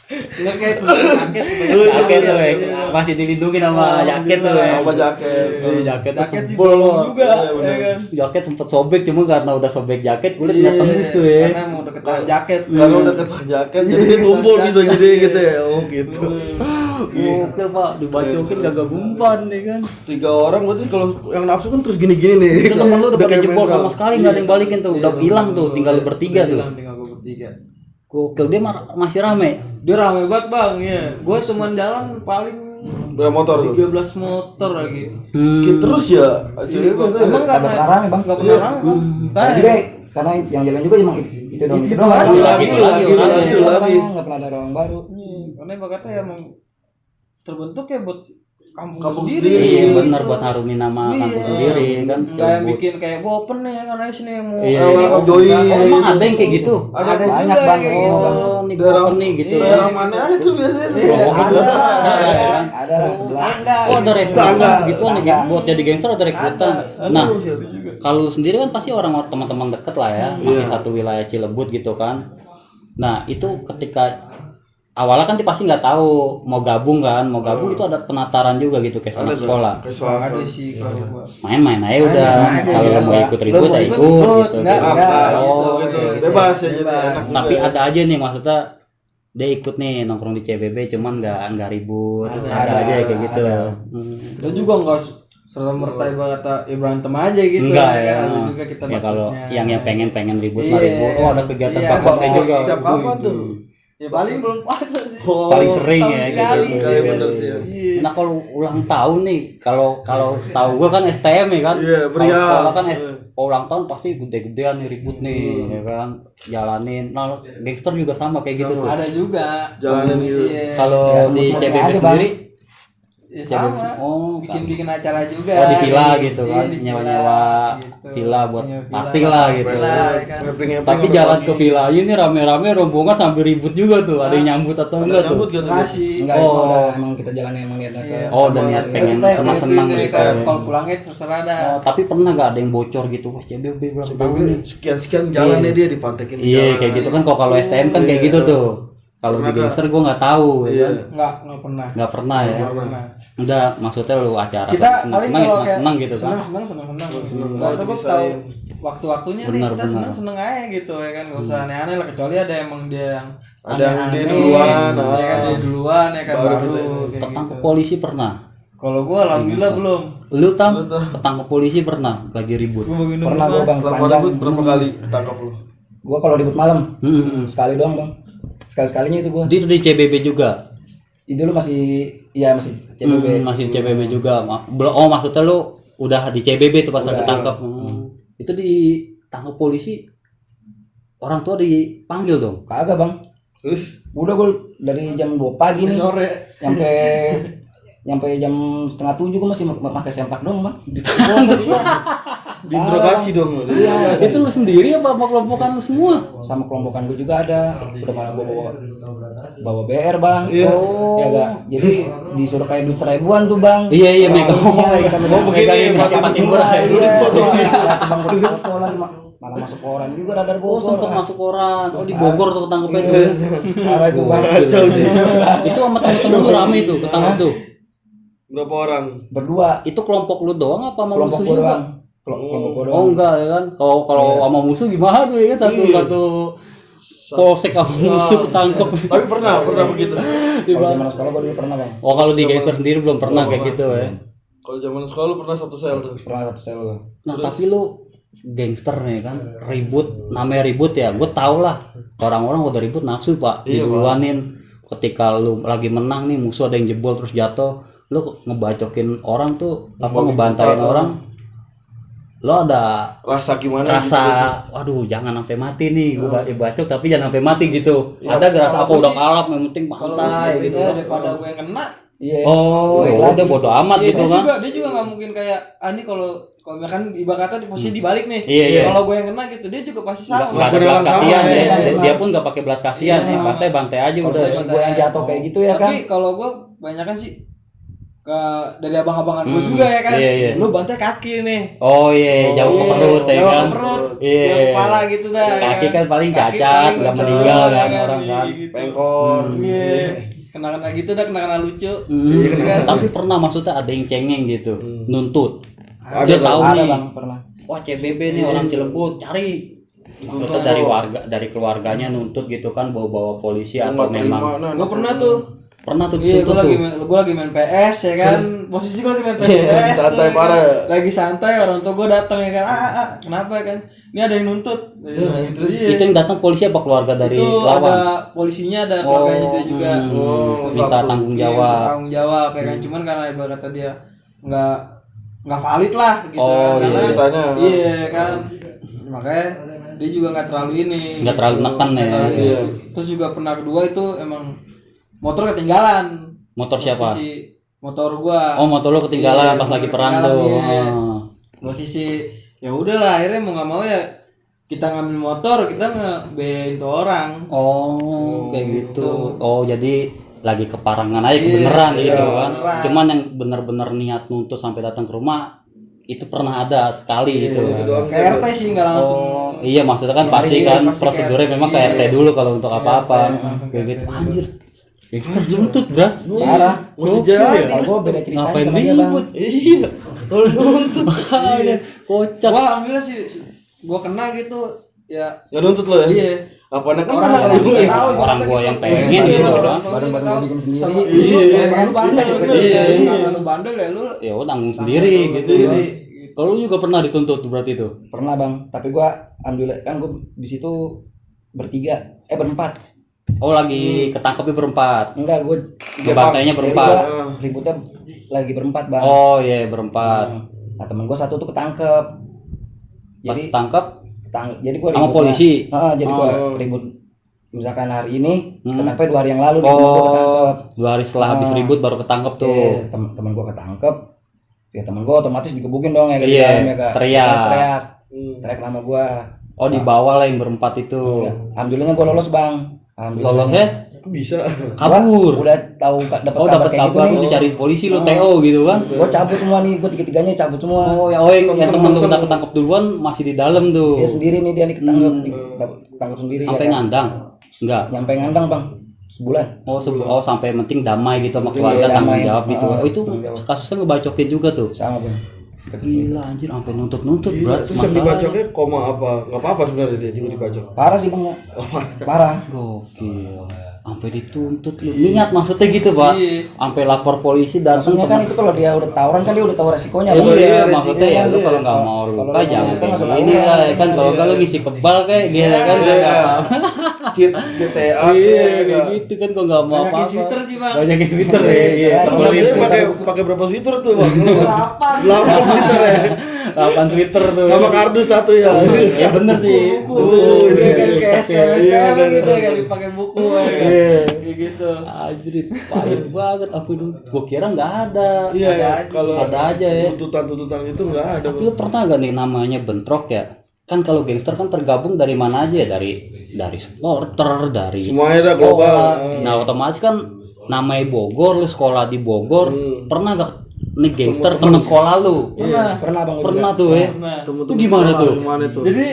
Enggak kayak jaket. Jaket tuh ya. Masih dilindungi sama jaket tuh ya. Sama jaket. Jaketnya Jaket sih tebel belum Pak. juga, Iya, ya bener. kan. Jaket sempet sobek cuma karena udah sobek jaket kulit nggak tembus tuh ya. Karena mau deketan jaket. Kalau udah ketah jaket jadi tumpul bisa gede gitu ya. Oh gitu. Oke Pak, dibacokin gagak gumpan nih kan. 3 orang berarti kalau yang nafsu kan terus gini-gini nih. Itu temen lu udah pada kayak jebol main sama drum. sekali nggak ada yang balikin tuh, udah hilang tuh, tinggal bertiga tuh. Tinggal gue bertiga. Gokil dia masih rame. Dia rame banget Bang, ya. Gue cuman jalan paling Berapa motor tuh? 13 motor lagi. Gitu terus ya. Emang Kagak pernah rame, Bang. Enggak pernah rame. Bang. Karena juga karena yang jalan juga emang itu dong, itu dong. lagi, Itu lagi, itu lagi. Nggak pernah ada orang baru. Karena ibaratnya emang terbentuk ya buat kampung, Kampung sendiri. sendiri. Iya benar buat harumin nama kampung sendiri kan. Enggak yang bikin kayak gue open nih kan aja sini yang mau. Iya, iya. Join. Oh, emang ada yang kayak gitu? Ada banyak, juga Bang. yang kayak gitu. Oh, nih gua Daerah open nih gitu. Daerah mana aja tuh biasanya? Iya, Oh, ada. kan? Ada lah sebelah. Oh, ada rekrutan Enggak. gitu nih buat jadi gangster ada rekrutan. Nah, Aduh, siapa juga. kalau lu sendiri kan pasti orang teman-teman deket lah ya, masih satu wilayah Cilebut gitu kan. Nah, itu ketika awalnya kan dia pasti nggak tahu mau gabung kan, mau gabung itu ada penataran juga gitu kayak anak Ada sekolah. Kayak sekolah. Ada sih kalau gua. Main-main aja udah. Main aja, Kalau lu mau biasa. ikut Lu ribut mau ya ikut, ikut ikut. gitu. Enggak, gitu. enggak. Oh, gitu. gitu. Bebas ya jadi Bebas. enak juga Tapi ya. ada aja nih maksudnya dia ikut nih nongkrong di CBB cuman nggak ribut. Ada aja kayak gitu. ada. Kita juga enggak serta merta kata berantem aja gitu. Enggak kan. ya. Ada juga kita Ya kalau batasnya. yang pengen ribut Iya. mah ribut. Oh, ada kegiatan Iya, pakosnya ada. juga. Setiap Wih, kapan tuh? Ya paling belum puasa sih. Oh, Paling sering tahun ya sekali. gitu. Sekali bener sih ya. Iya. Nah kalau ulang tahun nih, kalau setahu gua kan STM ya kan. Iya, Kalau meriah. sekolah kan ulang tahun pasti gede-gedean nih ribut nih, ya kan. Jalanin. Nah, gangster juga sama kayak gitu tuh. Ada juga. Jalanin gitu. Iya. Kalau Ya, di sebut-sebutnya CBB aja, Bang. sendiri, Ya, sama. oh, Bikin acara juga. oh di villa gitu Iya, kan, di nyewa-nyewa gitu. villa buat Nyewa party villa, lah gitu. villa, ya kan. Ngeping-ngeping Tapi sampai jalan pagi. ke villa ini rame-rame rombongan sambil ribut juga tuh. Ada yang nyambut atau Ada enggak tuh? nyambut gitu. Masih. Enggak, itu Oh. udah emang kita jalannya emang niatnya ke. Iya. Oh, udah niat Ya, pengen kita senang-senang ngikutin gitu. kayak ya. Kalau pulangnya terserah dah. Oh, tapi pernah gak ada yang bocor gitu? Wah, CBB berapa tahun nih? Sekian jalannya dia dipantekin. Iya, kayak gitu kan. Kalau STM kan kayak gitu tuh. Kalau di Pernah, gangster gue nggak tahu, ya Iya. kan? Enggak pernah. Nggak pernah ya. Nggak pernah. Udah, maksudnya lu acara Kita paling seneng, kalau kayak seneng gitu kan? seneng. Oh, Waktu gue bisa tahu ya. waktu-waktunya nih Benar, kita benar. seneng aja gitu ya kan, nggak usah aneh-aneh lah, kecuali ada emang dia yang Ada yang aneh-aneh, dia duluan, ya kan, dia duluan ya kan baru baru, kita kayak Ketangkep gitu. polisi pernah? Kalau gue alhamdulillah belum. Lu tam Lu, Tam? ketangkep polisi pernah? Lagi ribut? Gue mau minum Pernah gua, Bang, Selama panjang. ribut berapa kali tangkap lu? Gua kalau ribut malam Hmm. sekali doang, Bang. Sekali-sekalinya itu gua. Itu di CBB juga? Itu dulu masih CBB. Masih CBB juga. Belum, oh maksudnya lu udah di CBB tuh pas Udah. ada ketangkep. Itu ditangkap polisi, orang tua dipanggil dong? Kagak, Bang. Terus Udah gua dari jam 2 pagi nih sore. nyampe jam setengah 7 gua masih pakai sempak doang, Bang. diinterogasi dong. Iya. Itu lu sendiri apa sama kelompokan lu semua? Sama kelompokan gua juga ada. Udah malah gua bawa BR, Bang. Iya. Oh. Ya enggak. Jadi disuruh kayak duit 1000-an tuh, Bang. Iya, megang. Oh, begini, pakai murah ya. Bang, foto lagi malah masuk koran juga radar Oh, Bogor. sempat masuk koran. Oh, di Bogor tuh ketangkepnya tuh. Iya. Parah itu, Bang. Itu sama temen-temen lu rame tuh ketangkep tuh. Berapa orang? Berdua Itu kelompok lu doang apa sama kelompok musuh gua juga? doang. Kelompok gua doang. Oh enggak ya kan. Kalau Iya. sama musuh gimana tuh ya kan satu polsek sama musuh ketangkep. Tapi pernah begitu. Kalau zaman sekolah gua dulu pernah, Bang. Oh, kalau di gangster sendiri belum pernah kayak gitu ya. Kalau zaman sekolah lu pernah satu sel tuh. Pernah satu sel gua. Nah, tapi lu gangster nih kan, ribut, namanya ribut ya. Gue tau lah, orang-orang udah ribut nafsu pak, Iya, diduluanin. Ketika lu lagi menang nih, musuh ada yang jebol terus jatuh, lu ngebacokin orang tuh, apa ngebantarin orang, lo ada Rasa gimana? rasa gitu? waduh jangan sampai mati nih gue bacok tapi jangan sampai mati gitu. Ada gak rasa apa Kalau udah sih- kalap yang penting Kalau pantai gitu gitu. daripada gue yang kena. Iya. Oh, Baik ya lagi. udah bodo amat Iya, gitu dia kan. juga dia juga nggak mungkin kayak ini kalau misalkan ibaratnya di posisi dibalik nih. Iya, iya. Kalau gue yang kena gitu dia juga pasti Nggak sama. ada Udah belas sama, kasihan ya. dia, Iya. dia pun nggak pakai belas kasihan sih, Iya. bantai aja Kalau udah. posisi gue yang jatuh kayak gitu ya kan. Tapi kalau gue banyakan sih ke dari abang-abangan gue Hmm, juga ya kan. iya, iya. Lu bantai kaki nih. Oh iya, jauh ke Iya, perut ya jauh kan. ke perut, Iya. jauh ke kepala gitu dah. ya Kaki kan paling Kaki cacat, paling udah cacat, meninggal ya kan orang iya, kan. gitu. Pengkor. Iya. Kena-kena gitu dah, kena-kena lucu. Hmm, Kan? tapi pernah maksudnya ada yang cengeng gitu, nuntut. Ada Dia kan? tahu Ada nih, bang pernah. wah CBB nih orang Cilebut, cari. Maksudnya dari keluarganya nuntut gitu kan, bawa-bawa polisi atau Nggak terima, memang nah, Gue pernah tuh. pernah tuh Iya, tuntut tuh. gue lagi main PS ya kan. Posisi gue lagi main PS. Iya, santai tuh, parah. kan. Lagi santai, orang tua gue datang ya kan. Kenapa kan? Ini ada yang nuntut. Terus Itu yang datang polisi apa keluarga dari itu lawan? ada polisinya, ada keluarganya dia juga. Minta tanggung Iya, jawab. tanggung jawab ya kan. Cuman karena ibarat kata dia nggak valid lah gitu Oh, kan. iya. Karena- Ceritanya. Iya kan. Makanya dia juga nggak terlalu ini. Nggak terlalu neken ya. Nggak terlalu ini. Iya. Terus juga pernah kedua itu emang motor ketinggalan. Motor siapa? Posisi motor gua. Oh, motor lo ketinggalan Iya, pas lagi motor perang ketinggalan, tuh. iya. Oh. Posisi ya udahlah akhirnya mau nggak mau ya kita ngambil motor, kita ngebein tuh orang. Oh, kayak gitu. Oh, jadi lagi keparangan aja Iya, kebeneran iya, gitu kan. beneran. Cuman yang bener-bener niat nuntut sampai datang ke rumah itu pernah ada sekali gitu. itu doang. Ke RT sih nggak langsung. Oh, iya maksudnya kan Iya, pasti iya, kan pasti prosedurnya kayak- memang kayak iya. RT dulu kalau untuk Iya, apa-apa. iya, langsung Kayak kayak gitu. RT. Anjir. Gangster nuntut, Bro. Parah. Mesti Gokil jadi. ya. Kalau gue beda ceritanya Ngapain sama dia bang. ribut? Iya. Kalau nuntut. Iya. Kocak. Gua alhamdulillah sih gua kena gitu ya. Nggak nuntut lo ya? Iya. Apaan kan Orang mahal yang juga. nggak tahu, Orang ibaratnya gua gitu. yang pengen Iya, gitu orang kan. tua Baru-baru tahu. bikin sendiri. Sama- Iya, Iya, lu bandel bener. bener. Iya, iya. Karena lu bandel ya lu. Ya udah tanggung sendiri gitu Sendiri. kan. Kalau lu juga pernah dituntut berarti itu? Pernah bang. Tapi gue alhamdulillah kan gue di situ berempat. Oh lagi ketangkepnya berempat. Enggak gue Ngebantainya berempat. ributnya lagi berempat bang. Oh iya berempat. Nah temen gue satu tuh ketangkep. Pas Jadi tangkap jadi gue sama polisi. jadi gue Oh. ribut misalkan hari ini Hmm. kenapa 2 hari yang lalu nih temen gua ketangkep. 2 hari setelah habis Ah. ribut baru ketangkep tuh. Iya, temen gue ketangkep. Ya temen gue otomatis digebukin dong ya Iya, teriak. teriak nama gue. Oh dibawa lah yang berempat itu. Alhamdulillahnya gue lolos bang. Alhamdulillah. Lolosnya Kok bisa? kabur. Udah tahu dapat Oh dapat kayak gitu kabar nih. lu dicari polisi lu Oh. TO gitu kan. Gue cabut semua nih, gue tiga-tiganya cabut semua. Oh ya yang temen lu udah ketangkep duluan masih di dalam tuh. Dia sendiri nih dia nih ketangkep, Hmm. ketangkep sendiri. Sampai ya kan. ngandang. Enggak. Nyampe ngandang bang, sebulan. Oh sampai penting damai gitu sama Penting, keluarga iya, tanggung damai. jawab gitu. Ah, Oh itu tanggung jawab. kasusnya ngebacokin juga tuh. Sama bang. Gila anjir sampai nuntut berat Terus yang dibacoknya koma apa? Nggak apa-apa sebenarnya dia juga dibacok. Parah sih bang, ya. Parah. Gokil. Sampai dituntut lu. Niat maksudnya gitu, Pak. Iya. Sampai lapor polisi dan Maksudnya kan itu kalau dia udah tawuran kan dia udah tahu resikonya. Iya, Bang. iya, maksudnya ya lu Iya. kalau nggak mau Kalau luka lu jangan mau kayak luka, gini nggak usah lah ya tawuran. kan kalau Iya. nggak lu ngisi kebal kayak gini kan Iya. nggak Cheat GTA. iya kayak gitu kan kok nggak mau Banyakin apa-apa Twitter sih, Bang. banyakin Twitter ya iya Iya, Kalau terlalu dia pakai berapa Twitter tuh, Bang? Delapan. 8 Twitter ya. 8 Twitter tuh Sama kardus satu ya. ya bener sih Buku. iya, Kayak SMS iya, sekarang iya. gitu ya, kali pakai buku ya. Iya. Kayak gitu. Anjir itu pahit banget apa itu gua kira nggak ada Iya, Ada ya. aja. Kalau Ada aja ya. tuntutan itu nggak ada. tapi lu pernah gak nih namanya bentrok ya kan kalau gangster kan tergabung dari mana aja ya dari supporter dari Semuanya dah sekolah. global. Nah otomatis kan namanya Bogor lu sekolah di Bogor pernah gak nih gangster temen sekolah lu Pernah bang. pernah tuh ya Nah, itu gimana tuh Gimana tuh? jadi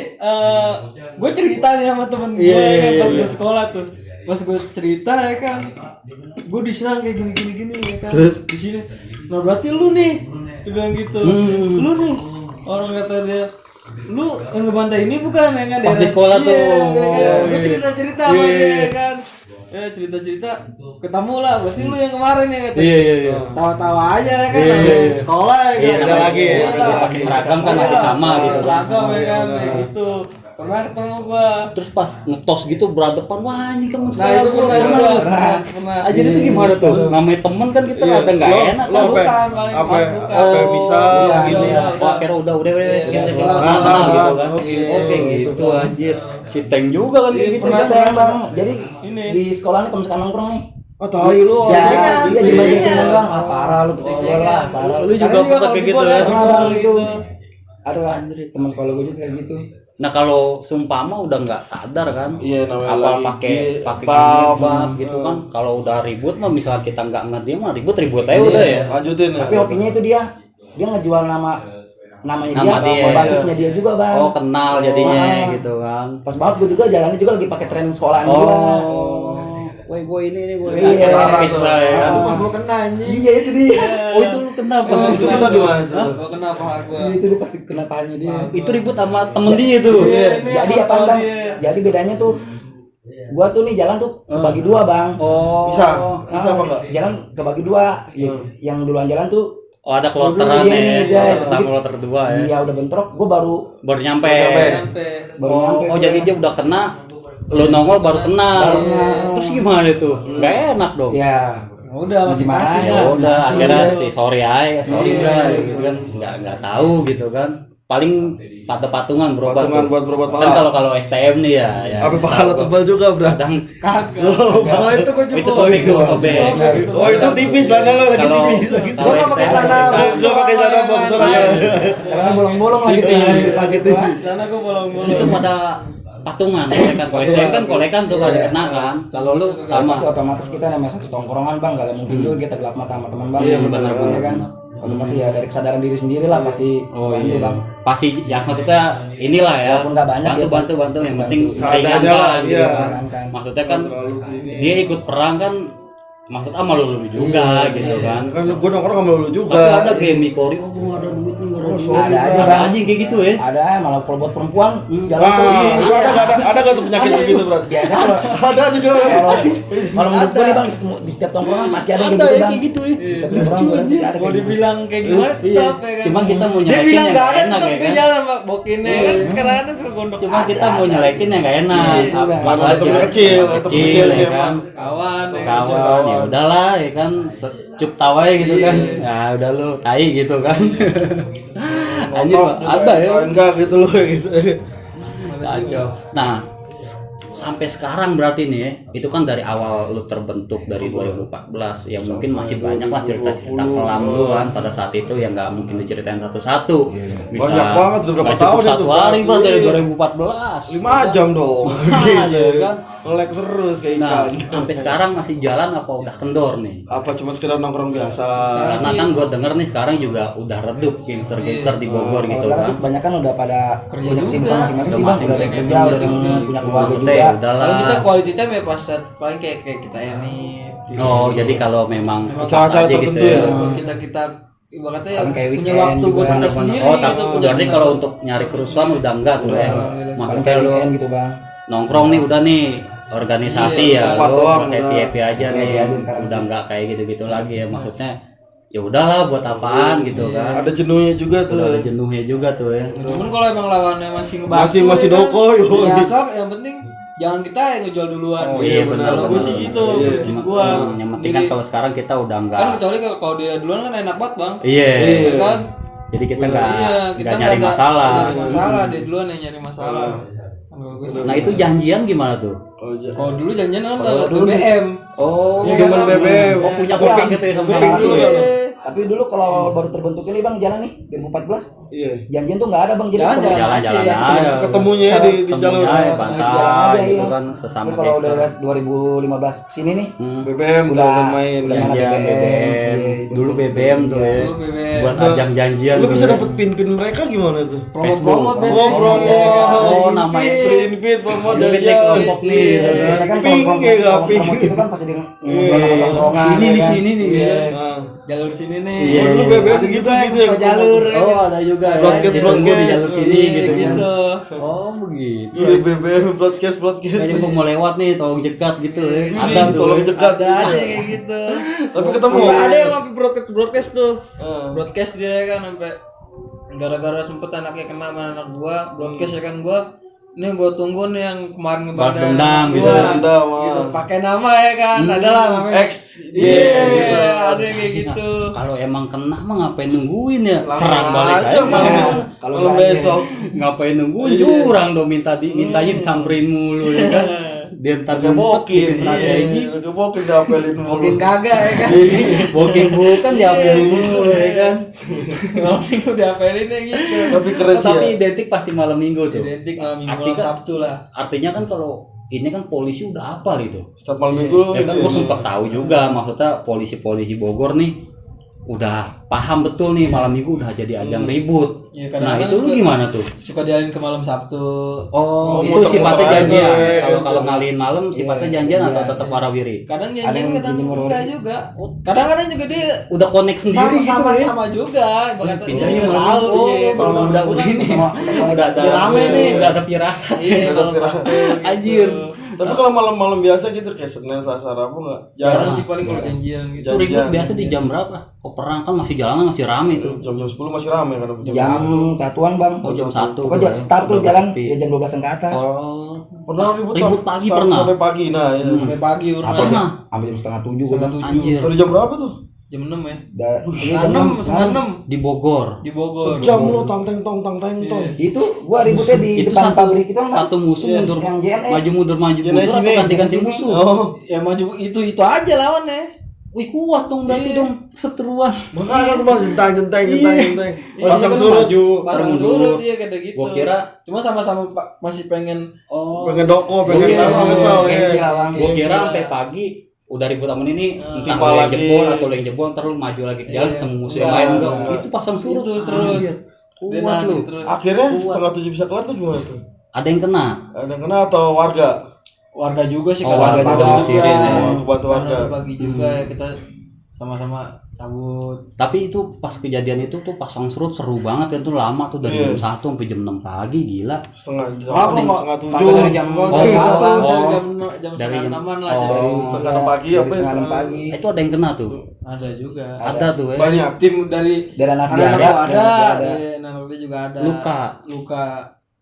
gue cerita nih sama temen gue Iya, kan iya, pas iya. gue sekolah tuh. Pas gue cerita ya kan, gue diserang kayak gini ya kan. Terus? Di sini. Nah berarti lu nih, dia bilang gitu. Lu nih, orang kata dia, lu yang ngebantai ini bukan ya kan? Pas di sekolah tuh. Iya, ya kan? Gue Iya. cerita sama Iya, dia iya. ya kan. Ya cerita ketemu lah, berarti lu yang kemarin ya kata. iya Tawa-tawa aja ya kan, Iya, sama iya. sekolah ya Iya, kan. beda lagi ya. Iya lah. Pakai seragam kan Iya masih lah. sama gitu. Seragam ya kan, Iya, kayak iya. gitu. Pernah ketemu gua. Terus pas ngetos gitu berhadapan, wah anjing temen Nah, itu pernah juga. Pernah. Aja itu gimana tuh? Namanya temen kan kita Iya. ada nggak Lo- enak lo kan? apa? Bukan, paling Apa? bukan. Apa bisa Iya, gini? iya. Wah kira udah Iya, gitu iya. kan. Iya. Oke gitu anjir. Si Teng juga kan kayak gitu. Pernah kan. teng bang, jadi Ini. di sekolah nih kalau misalkan nongkrong nih, Oh, tai lu. ya, Jangan, iya jadi banyak jangan. yang bang, ah parah lu tuh gua lah, parah lu. Lu juga Kadang pernah kalau kayak di gitu bola ya? juga Pernah bang gitu. itu. Ada lah, teman sekolah gue juga kayak gitu. Nah kalau sumpama udah nggak sadar kan, Iya, namanya apa lagi pakai di- pakai pub. gini, gitu kan. Kalau udah ribut mah misal kita nggak ngerti mah ribut aja udah ya. Lanjutin ya. Tapi hokinya itu dia ngejual namanya Nama dia. basisnya dia juga bang. Oh kenal jadinya Wah. gitu kan. Pas banget gue juga jalannya juga lagi pakai training sekolahan juga. Oh, gue ini nih gue Iya. lapis lah ya. Ah. Pas gua kena anjing. Iya itu dia. Oh itu lu kenapa? Itu kita di mana tuh? Gua kena paha gua. Itu dia pasti kena pahanya dia. Itu ribut sama temen dia tuh. Iya. Jadi apa bang? Jadi bedanya tuh, gua tuh nih jalan tuh kebagi dua bang. Oh. Bisa apa enggak? Jalan kebagi dua. Yang duluan jalan tuh, Oh ada kloteran Iya, ya. iya. Pertama kloter dua ya. dia udah bentrok, gua baru Baru nyampe. Sampai baru nyampe. Oh jadi dia udah kena, lu nongol baru kena. Baru kena. Terus gimana tuh? Gak enak dong. Ya, udah masih Gimana kasih ya, Ya udah masih akhirnya udah. si sorry Iya. udah gitu kan nggak tahu gitu kan paling pada patungan berobat Patungan tuh. buat berobat Kan paha. kalau STM nih ya Apa pahala tebal juga, Bro? kadang Kalau itu gua itu cukup. sobek tuh sobek Oh, itu tipis lah lo lagi Kalau- tipis lagi. kalau Gua nggak pakai STM celana kan- boxer. Gua pakai celana boxer aja. karena bolong-bolong lagi tuh. Gitu. Karena gua bolong-bolong. itu pada patungan kolekan kalau STM kan kolekan tuh kan Iya. kena kan kalau lu Sama. sama Pasti otomatis kita namanya satu tongkrongan bang, gak mungkin juga kita gelap mata sama teman bang. Iya, benar, Ya benar, kan. benar. Otomatis ya dari kesadaran diri sendiri lah pasti oh bantu iya bang. pasti ya maksudnya inilah ya Walaupun nggak banyak bantu ya, bantu bantu yang penting Seadanya lah, meringankan iya. gitu. Meringankan. Maksudnya kan Terlalu ini. dia ikut perang kan maksud sama lu juga Iya, gitu kan Kan gua nongkrong sama lu juga. tapi ada kayak Mikori oh gua nggak ada duit nih nggak ada duit Ada aja ada bang. aja kayak gitu ya Ada malah kalau buat perempuan jalan Ah, tuh iya. itu ada nggak tuh penyakit begitu, Bro? Biasa kalau Ada juga. kalau menurut gue nih bang di setiap tongkrongan pasti ada yang ada kayak gitu ya bang. kayak gitu ya Di setiap tongkrongan gue pasti ada Mau kayak gitu. dibilang kayak gimana iya tetap ya kan. cuma kita mau Dia nyelekin bilang yang enggak nggak ada enak tetap ya di kan jalan Pak bokinnya kan. Karena suka gondok. cuma kita mau nyelekin yang nggak enak Iya, apa Karena aja temen kecil, temen kecil ya sih kan emang. kawan ya. kawan ya udahlah ya kan cup tawai gitu kan ya udah lu tai gitu kan anjir Ngomong juga, ada ya enggak gitu loh gitu. kacau nah sampai sekarang berarti nih ya, itu kan dari awal lu terbentuk dari 2014 ya mungkin masih banyak lah cerita-cerita kelam lu kan pada saat itu yang nggak mungkin diceritain satu-satu bisa Banyak banget, udah berapa nggak cukup tahun satu itu, hari Bang? bro dari Iya. 2014 5 jam dong. Iya, kan? Ngelek terus kayak nah ikan. sampai sekarang masih jalan apa udah kendor nih Apa cuma sekedar nongkrong biasa? karena kan gue denger nih sekarang juga udah redup gangster-gangster di Bogor Kalau gitu sekarang sih kan kebanyakan udah pada punya juga. kesibukan masing-masing Udah sih bang, udah ada yang masing-masing. kerja, udah ada yang punya keluarga Maksudnya juga. ya udahlah Kalau kita quality time ya pas paling kayak kita ini. oh jadi kalau memang Memang pas acara aja gitu tertentu ya ya. Kita ibaratnya ya Paling kayak punya weekend waktu juga. buat kita Bener-bener. sendiri Oh, gitu. tapi berarti kalau untuk nyari kerusuhan udah enggak tuh ya. Paling Maksudnya kayak lu weekend gitu bang. nongkrong nih udah nih organisasi Iya, ya, tempat lu doang, happy-happy udah. aja Happy nih. aja sekarang Udah sih. enggak kayak gitu-gitu lagi ya. Maksudnya ya udahlah buat apaan gitu kan. Ada jenuhnya juga tuh. Udah ada jenuhnya juga tuh ya. Cuman kalau emang lawannya masih ngebantu Masih ya kan, doko, yo. ya asal yang penting jangan kita yang ngejual duluan. Oh iya benar. Kalau gue sih gitu Iya. prinsip gua. Yang penting kan Jadi, kalau sekarang kita udah enggak. kan kecuali kalau dia duluan kan enak banget bang. Iya. Iya. Kan? Jadi kita enggak Iya, kita enggak nyari nggak masalah. nyari masalah, dia duluan yang nyari masalah. Kan kalau gua sih. Nah, itu janjian gimana tuh? Kalau dulu janjian kan Kalau lewat dulu BBM. Oh, Iya, Zaman kan? BBM. Oh, punya Tapi kopi yang- gitu ya sama Beli sama. dulu. Tapi dulu kalau baru terbentuk ini bang jalan nih 2014 Iya. janjian tuh nggak ada bang, jadi Jalan, ketemu- Jalan-jalan Iya, aja. Ketemunya di Ketemu jalur aja, Ketemu pantai di jalan aja, gitu iya. kan sesama Tapi kalau udah gangster. 2015 kesini nih BBM udah main. udah Janjian mana BBM. iya, Dulu BBM tuh ya. Dulu BBM. Buat Nah, ajang janjian. Lu bisa tuh ya. dapet pin-pin mereka gimana tuh? Promo-promo Facebook. biasanya. promo. Oh, namanya Pin-pin promo Duit dan nih kelompok nih. biasanya kan Ping, ya, kalau ping. promo itu kan pasti di Iya. nama tongkrongan Sini ya di kan? sini nih. Iya. Nah, Jalur sini nih. Iya, dulu iya. BBM Ada gitu juga yang gitu ya. buka jalur. Oh, ada juga ya. Broadcast, Ditunggu di broadcast. jalur sini Iya, gitu kan. gitu. Oh, begitu. Iya BBM broadcast. Jadi mau lewat nih, tolong jekat gitu ya. Ada tuh. tolong ya. dekat. Ada aja kayak gitu. Tapi ketemu. Ada yang sampai broadcast tuh. Ah. Broadcast dia kan sampai gara-gara sempet anaknya kena sama anak gua, broadcast ya kan gua Nih gue tunggu nih yang kemarin Balas ngebadan dendam gitu. gua, Dendam, gitu. Pakai nama ya kan, ada lah namanya. X. Iya, ada yang kayak gitu. Kalau emang kena mah ngapain nungguin ya? Langsung Serang balik aja, aja. Bang. Kalau Kalau nggak besok Ngapain nungguin Iya. curang dong mintanya disamperin mulu ya kan. Dia entar pakai bokin, strategi. pakai bokin diapelin mulu. Mungkin kagak ya kan. Bokin bukan diambil mulu ya kan. Malam minggu diapelin ya gitu. Tapi keren sih Tapi ya. identik pasti malam minggu tuh. Identik malam minggu Artinya malam kan- Sabtu lah. Artinya kan kalau ini kan polisi udah apa gitu. Setiap malam minggu Ya kan gitu gue sempat tahu juga maksudnya polisi-polisi Bogor nih udah paham betul nih malam minggu udah jadi ajang ribut. Ya, Nah kadang-kadang itu lu suka- gimana tuh? Suka dialin ke malam Sabtu. Oh, itu muter-muter sifatnya aja, janjian. ya. Kalau kalau ngalihin malam sifatnya Iya, janjian iya, atau tetap iya. warawiri? Kadang Ada janjian, yang kadang pinjam enggak orang-orang. juga. Kadang-kadang juga dia Udah connect sendiri sama gitu sama, ya? sama juga. Bahkan Pinjamnya udah malam tahu minggu. dia. Kalau udah ini Sama- udah ada udah rame nih. udah ada pirasat. Iya, Ada malam pirasat. Sabtu gitu. Anjir. Tapi kalau malam-malam biasa gitu kayak Senin, Selasa, Rabu enggak? Jarang sih paling kalau janjian gitu. Itu ribut Janjian. biasa di jam berapa? Kok perang kan masih jalanan masih rame tuh. Jam-jam 10 masih rame kan Jam 1-an bang. Oh jam 1. Pokoknya start tuh jalan ya jam 12-an ke atas. Oh. Pernah ribut, Ribut pagi pernah? sampai pagi nah ya. Sampai pagi Sampai pernah. jam, sampai jam setengah 7 gue bang. Anjir. Dari jam berapa tuh? Jam 6 ya. Iya, Setengah 6, setengah 6 Di Bogor. di Bogor. Sejam lu tang teng tong tong. Itu gua ributnya di Itu depan satu- pabrik itu kan. Satu musuh Iya. mundur Yang JNE. maju mundur JNE atau sini. ganti-ganti Sini. musuh. Oh, Ya maju itu aja lawannya. Wih kuat dong berarti Iya. dong seteruan. makanya kan Bang jenteng. Iya, Pasang kan surut. maju, pasang mundur. surut dia kata gitu. Gua kira cuma sama-sama masih pengen pengen doko, pengen Iya, tahu kesal gengsi ya. lah bang. Gua kira Iya. sampai pagi udah ribut sama ini entah Timpa lu yang lagi. jebol atau lu yang jebol ntar lu maju lagi ke jalan Iya. ketemu musuh yang Enggak, lain enggak. enggak. Itu pasang surut Itu terus. Anjir. Dia Kuat nagih lu. terus. Akhirnya Kuat. setengah 7 bisa keluar tuh gimana tuh? Ada yang kena. Ada yang kena atau warga? Warga juga sih Oh, kalau warga pagi juga. Sirin ya. Bantu warga. Karena pagi juga ya kita sama-sama cabut. Tapi itu pas kejadian itu tuh pasang surut seru banget kan tuh lama tuh dari Iya. jam 1 sampai jam 6 pagi gila. Setengah jam, Apa, Pak? setengah Kagak dari 7. jam Oh, Oh, dari oh, satu, oh. dari jam Dari setengah jam- enaman lah. oh. jadi Setengah enam pagi dari apa ya? setengah 6 pagi. Itu ada yang kena tuh. ada juga. Ada tuh ya. Banyak. Tim dari Dari anak anak dia aku ada. ada, dari anak dia ada. dari anak dia juga ada. Luka.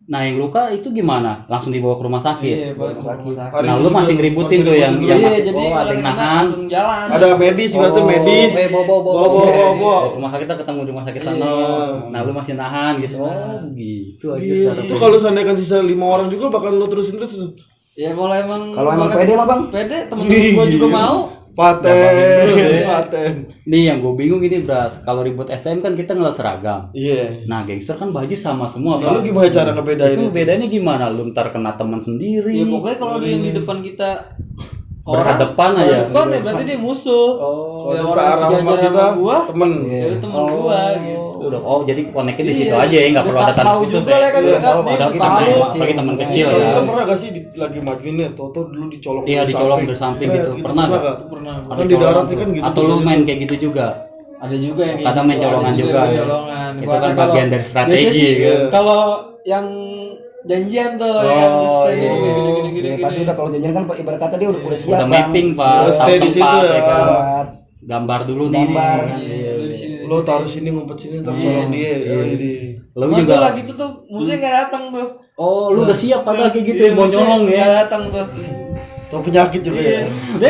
Nah yang luka itu gimana? Langsung dibawa ke rumah sakit? Iya, balik Rumah ke rumah Hari Nah itu lu juga masih ngeributin tuh masih yang ngeributin. yang Iya, masih- jadi oh, ada kalau yang kena nahan. langsung jalan. Ada medis juga tuh medis. Bawa. Bawa. Rumah sakit kita ketemu di rumah sakit sana. Iya. Nah lu masih nahan gitu. Oh gitu aja. Iya, cara itu lu. kalau seandainya kan sisa 5 orang juga bakal lu terusin terus. Ya kalau emang Pede mah bang. pede temen-temen gua juga mau. Paten. Nih yang gue bingung ini Bras, kalau ribut STM kan kita ngeliat seragam. Iya. Nah gangster kan baju sama semua Lalu Bang. gimana cara ngebedain Itu bedanya gimana? Lu ntar kena teman sendiri. Ya pokoknya kalau dia yang di depan kita Berhadapan aja. Berhadapan ya berarti dia musuh. Oh, Ya, Kalau orang searah sama sejajar kita sama gua, temen. Iya. Jadi temen gua gitu. Udah, oh jadi koneknya di situ Iya. aja ya, nggak perlu ada Udah tanda tahu khusus juga lah kan, Iya, dia tahu, dia apalagi tahu. temen apalagi teman kecil Lu ya. pernah gak sih lagi majuin ya, Toto dulu dicolok Iya, dicolok dari samping gitu. Pernah nggak? Itu pernah gua. Kan di darat kan gitu. Atau lu main kayak gitu juga? Ada juga yang kayak Kadang gitu, main colongan ada juga, yang main ya. colongan. Itu Gua kan kata kalau- bagian dari strategi, biasanya sih, kan? Kalau yang janjian tuh ya kan terus kayak iya. gini. Ya, pasti udah kalau janjian kan ibarat kata dia udah siap. Udah Bang. mapping Pak, Udah tahu stay di situ tempat ya. ya kan. Buat Gambar dulu nih. Gambar. Iya, Lu di iya. sini. Lo taruh sini ngumpet sini ntar Iya. colok dia. Iya. Oh, ini. Lu Cuman juga. tuh lagi itu tuh musuhnya nggak datang tuh. Oh, lu udah siap padahal kayak gitu Iya, ya, mau musuhnya nyolong ya. nggak datang tuh. Tau penyakit juga Iya. ya.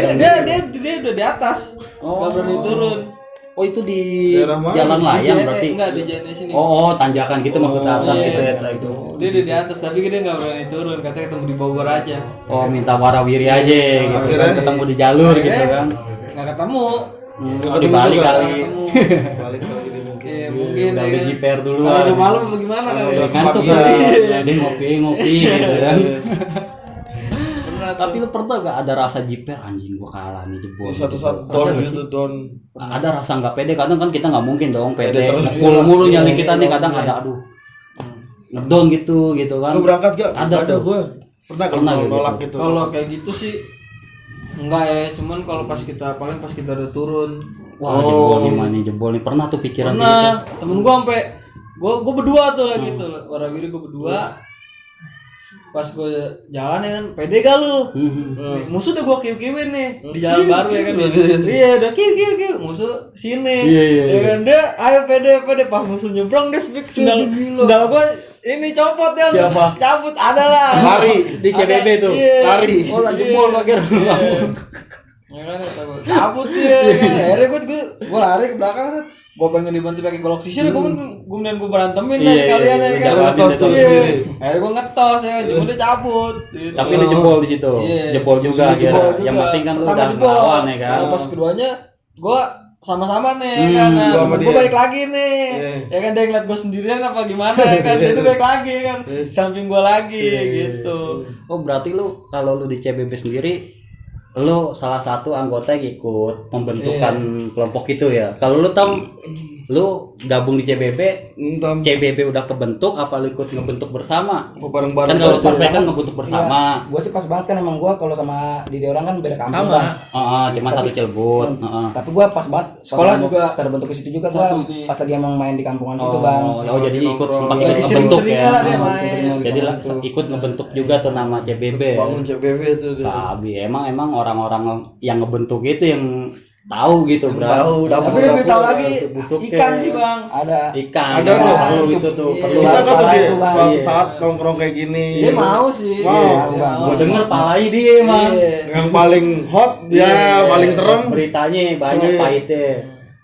Dia udah di atas. Oh. Nggak berani turun. Oh, itu di Daerah mana? jalan layang Di berarti. Enggak di JNE sini. Oh, tanjakan gitu maksudnya atas iya. gitu ya. itu. Dia udah di atas tapi dia nggak berani turun. Katanya ketemu di Bogor aja. Oh, minta warawiri aja gitu kan, Akhirnya- ketemu di jalur gitu kan. Nggak ketemu. Oh, di Bali Nggak kali. ketemu. Balik lagi dia mungkin. Iya mungkin. Udah ya kan. JPR dulu. Kalau udah malam bagaimana kan? Udah ngantuk Iya. kali. Dia ngopi gitu kan. Pernah Tapi lu pernah gak ada rasa jiper anjing gua kalah nih jebol. Satu-satu Pernah don gak gitu sih? don. Ada rasa nggak pede kadang kan kita nggak mungkin dong pede. Pede terus. Mukul mulu Iya, nyali kita nih iya, kadang iya. ada aduh. Ngedon gitu kan. Lu berangkat gak? Ada Ada tuh. gue. Pernah Pernah kalau gitu. nolak gitu. Kalau kayak gitu sih enggak ya, cuman kalau pas kita udah turun. Wah, Oh. jebol nih pernah tuh pikiran gitu. Pernah, temen gua sampai gua berdua tuh lagi tuh, warawiri gua berdua. Pas gua jalan ya kan, pede gak lu? Nih, musuh udah gua kiu-kiuin nih di jalan baru ya kan. Iya, udah kiu. Musuh sini. Iya. Ya kan dia, ayo pede. Pas musuh nyebrang dia speak sendal gua ini copot yang Siapa? cabut adalah Lari. Di CBB tuh. Lari. Oh lagi jebol lagi. Ya kan cabut dia. Akhirnya gue lari ke belakang. Gue pengen dibantu pakai golok sisir, gue berantemin lah Iya, sekalian iya, ya iya, kan. ngetos tuh Iya. sendiri. Akhirnya gue ngetos ya, dia cabut. Gitu. Tapi lu jebol di situ. Iya. Jebol juga Jebol akhirnya. juga. Yang penting kan lu Pertama udah jebol. ngelawan ya kan. Nah, pas keduanya gue sama-sama nih Hmm, kan. Nah, gua sama gue dia. balik lagi nih. Iya. Ya kan dia ngeliat gue sendirian apa gimana ya kan. Dia tuh balik lagi kan. Samping gue lagi gitu. Oh berarti lu kalau lu di CBB sendiri lu salah satu anggota yang ikut pembentukan kelompok itu ya. Kalau lu lu gabung di CBB, Entam. CBB udah kebentuk apa lu ikut ngebentuk bersama? Bareng-bareng. Kan kalau pas Iya. mereka ngebentuk bersama. Gue sih pas banget kan emang gue kalau sama di orang kan beda kampung Sama. Bang. Cuma satu Cilebut. Tapi gue pas banget Sekolah pas juga terbentuk di situ juga satu gue di- pas lagi emang main di kampungan situ bang. Oh, jadi ikut sempat Iya, ikut sering- ngebentuk sering-seringnya ya. lah dia Oh, main. sering-seringnya di Jadi kampungan lah, situ. ikut ngebentuk juga tuh nama CBB. Bangun CBB itu. Sabi emang orang-orang yang ngebentuk itu yang tahu gitu, Yang Bro. tahu, Tapi lebih tahu lagi busuk-busuk ikan ya. sih bang. Ada. Ikan. Ada ya, tuh. perlu gitu tuh, Iya. perlu. Bisa kan tuh Pala dia itu, Bang. suatu Iya. saat nongkrong kayak gini. Dia mau sih. Mau. Dia Bang. Gua denger palai dia emang. Iya. Yang paling hot dia Iya, paling serem. Beritanya banyak Iya. pahitnya.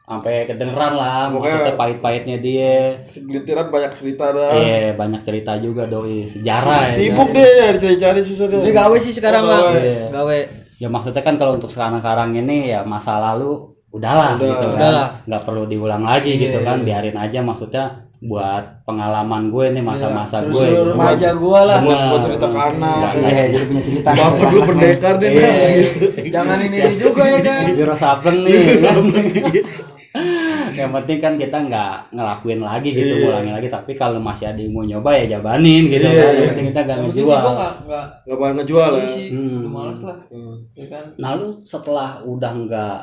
Sampai kedengeran lah, Pokoknya- maksudnya pahit-pahitnya dia. Segelintiran banyak cerita dah. Iya, banyak cerita juga doi, sejarah ya. Sibuk kan? dia ya cari-cari susah dia. Dia gawe sih sekarang Oh, bang. gawe. Iya. Gawe. Ya maksudnya kan kalau untuk sekarang-sekarang ini ya masa lalu udahlah Udah. gitu kan. Udahlah. Nggak perlu diulang lagi Iya, gitu kan, iya. biarin aja maksudnya buat pengalaman gue nih masa-masa gue. Seru-seru gitu. remaja gua lah. Bener. Buat cerita ke anak. Nggak- Iya, jadi punya cerita. Bapak dulu pendekar deh. Iya. nah, gitu. Jangan ini juga ya kan. Biro sableng nih kan. Yang penting kan kita nggak ngelakuin lagi gitu, Iya. ngulangin lagi. Tapi kalau masih ada yang mau nyoba ya jabanin gitu Iya. kan. Yang penting kita nggak Yang penting sih ngejual. gua nggak Nggak bakal ngejual ini ya. sih. Hmm. Udah males lah. Hmm. Ya kan. Nah lu setelah udah nggak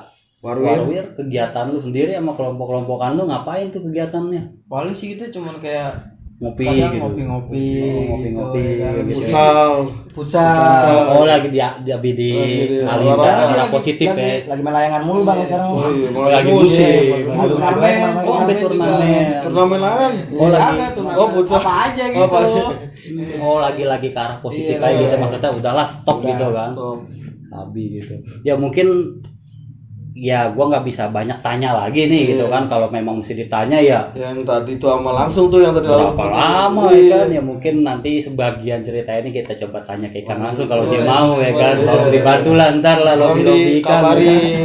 Warwir. warwir, kegiatan lu sendiri sama kelompok-kelompokan lu ngapain tuh kegiatannya? Paling sih kita cuman kayak Ngopi kadang gitu. ngopi-ngopi, Ngopi-ngopi gitu, ya kan. gitu. Futsal. Futsal. Oh lagi di Lagi di alisa olahraga. secara positif lagi, ya. lagi main layangan mulu bang sekarang. Oh iya, Oh, lagi musik. musik. Aduh, Turnamen, Oh, sampai turnamen. Turnamen lain. Oh, lagi. Ada turnamen. Oh, futsal. Apa aja gitu. Apa aja. Oh lagi ke arah positif Iya, kayak gitu iya. maksudnya udahlah stop Udah, gitu kan. Stop. Habis gitu. Ya mungkin ya gua nggak bisa banyak tanya lagi nih Iya. gitu kan, kalau memang mesti ditanya ya Yang tadi itu sama langsung tuh yang tadi berapa langsung. lama Iya. ya kan, ya mungkin nanti sebagian cerita ini kita coba tanya ke Ikan langsung kalau dia Boleh. mau ya kan. Boleh. Tolong dibantu lah ntar lah Tolong lobby Ikan dikabarin.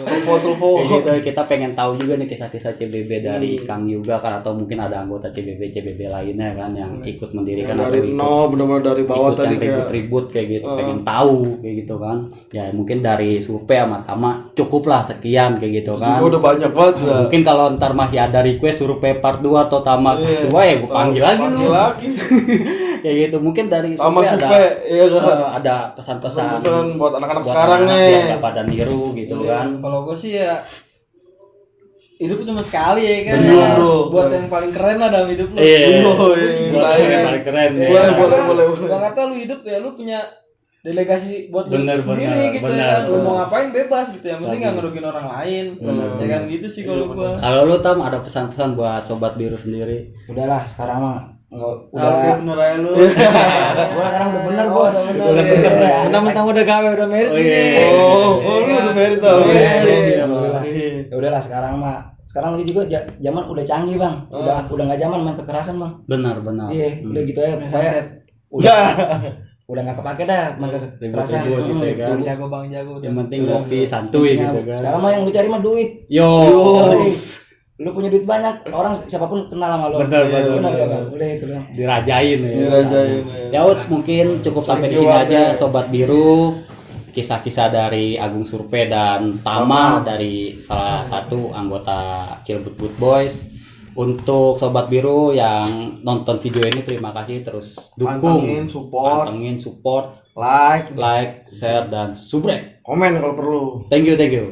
Telepon-telepon. kayak gitu. Kita pengen tahu juga nih kisah-kisah CBB dari Kang juga kan, atau mungkin ada anggota CBB lainnya kan yang ikut mendirikan Yang atau dari ikut nol benar-benar dari bawah ikut tadi yang kayak ribut-ribut kayak gitu, pengen tahu kayak gitu kan. Ya mungkin dari survei sama Tama cukup lah sekian kayak gitu kan. Gua udah banyak banget ya. Mungkin kalau ntar masih ada request survei part 2 atau Tama Iya. 2 ya gue panggil lagi Panggil lu. lagi. Kayak gitu. Mungkin dari Sama survei ada survei, iya kan. ada pesan-pesan Pesan buat anak-anak buat sekarang anak-anak nih. biar nggak pada niru gitu Iya. kan. Kalau gue sih ya hidup cuma sekali ya kan. Bener, Ya, bro. buat yang paling keren lah dalam hidup lu. Iya. Oh, iya. Buat yang paling keren ya. Boleh, Karena boleh. gua kata lu hidup ya lu punya delegasi buat lu Bener, sendiri bener, gitu bener. ya kan. Lu mau ngapain bebas gitu, yang penting Sabi. nggak ngerugiin orang lain. Bener. Ya kan gitu sih kalau gua. Kalau lu Tam ada pesan-pesan buat sobat biru sendiri? Udahlah sekarang mah nggak Udah udah. bener aja lu. Gua sekarang udah bener Oh, bos. udah bener. Udah bener. Iya. Mentang-mentang udah gawe udah merit Oh, ini. iya. Oh, lu udah merit tau. Iya, Iya, iya. alhamdulillah. Ya udahlah sekarang mah. Sekarang lagi juga zaman udah canggih bang. Udah nggak zaman main kekerasan bang. Benar. Iya, udah gitu ya. Saya Udah. udah nggak kepake dah main kekerasan. Ribut-ribut gitu ya kan. Jago bang jago udah. Yang penting ngopi santuy gitu kan. Sekarang mah yang lu cari mah duit. Yo. Jadi, lu punya duit banyak, orang siapapun kenal sama lu. Benar, benar, Benar benar. gak bang? Udah itu bang. Dirajain ya. Dirajain, Ya ya. Uts, mungkin cukup sampai di Thank you, sini Wak, aja ya. sobat biru. Kisah-kisah dari Agung Surpe dan Tama dari salah satu anggota Cilebut Boot Boys. Untuk sobat biru yang nonton video ini, terima kasih, terus dukung, Pantengin, support, like, like, share dan subrek. komen kalau perlu. Thank you. Thank you.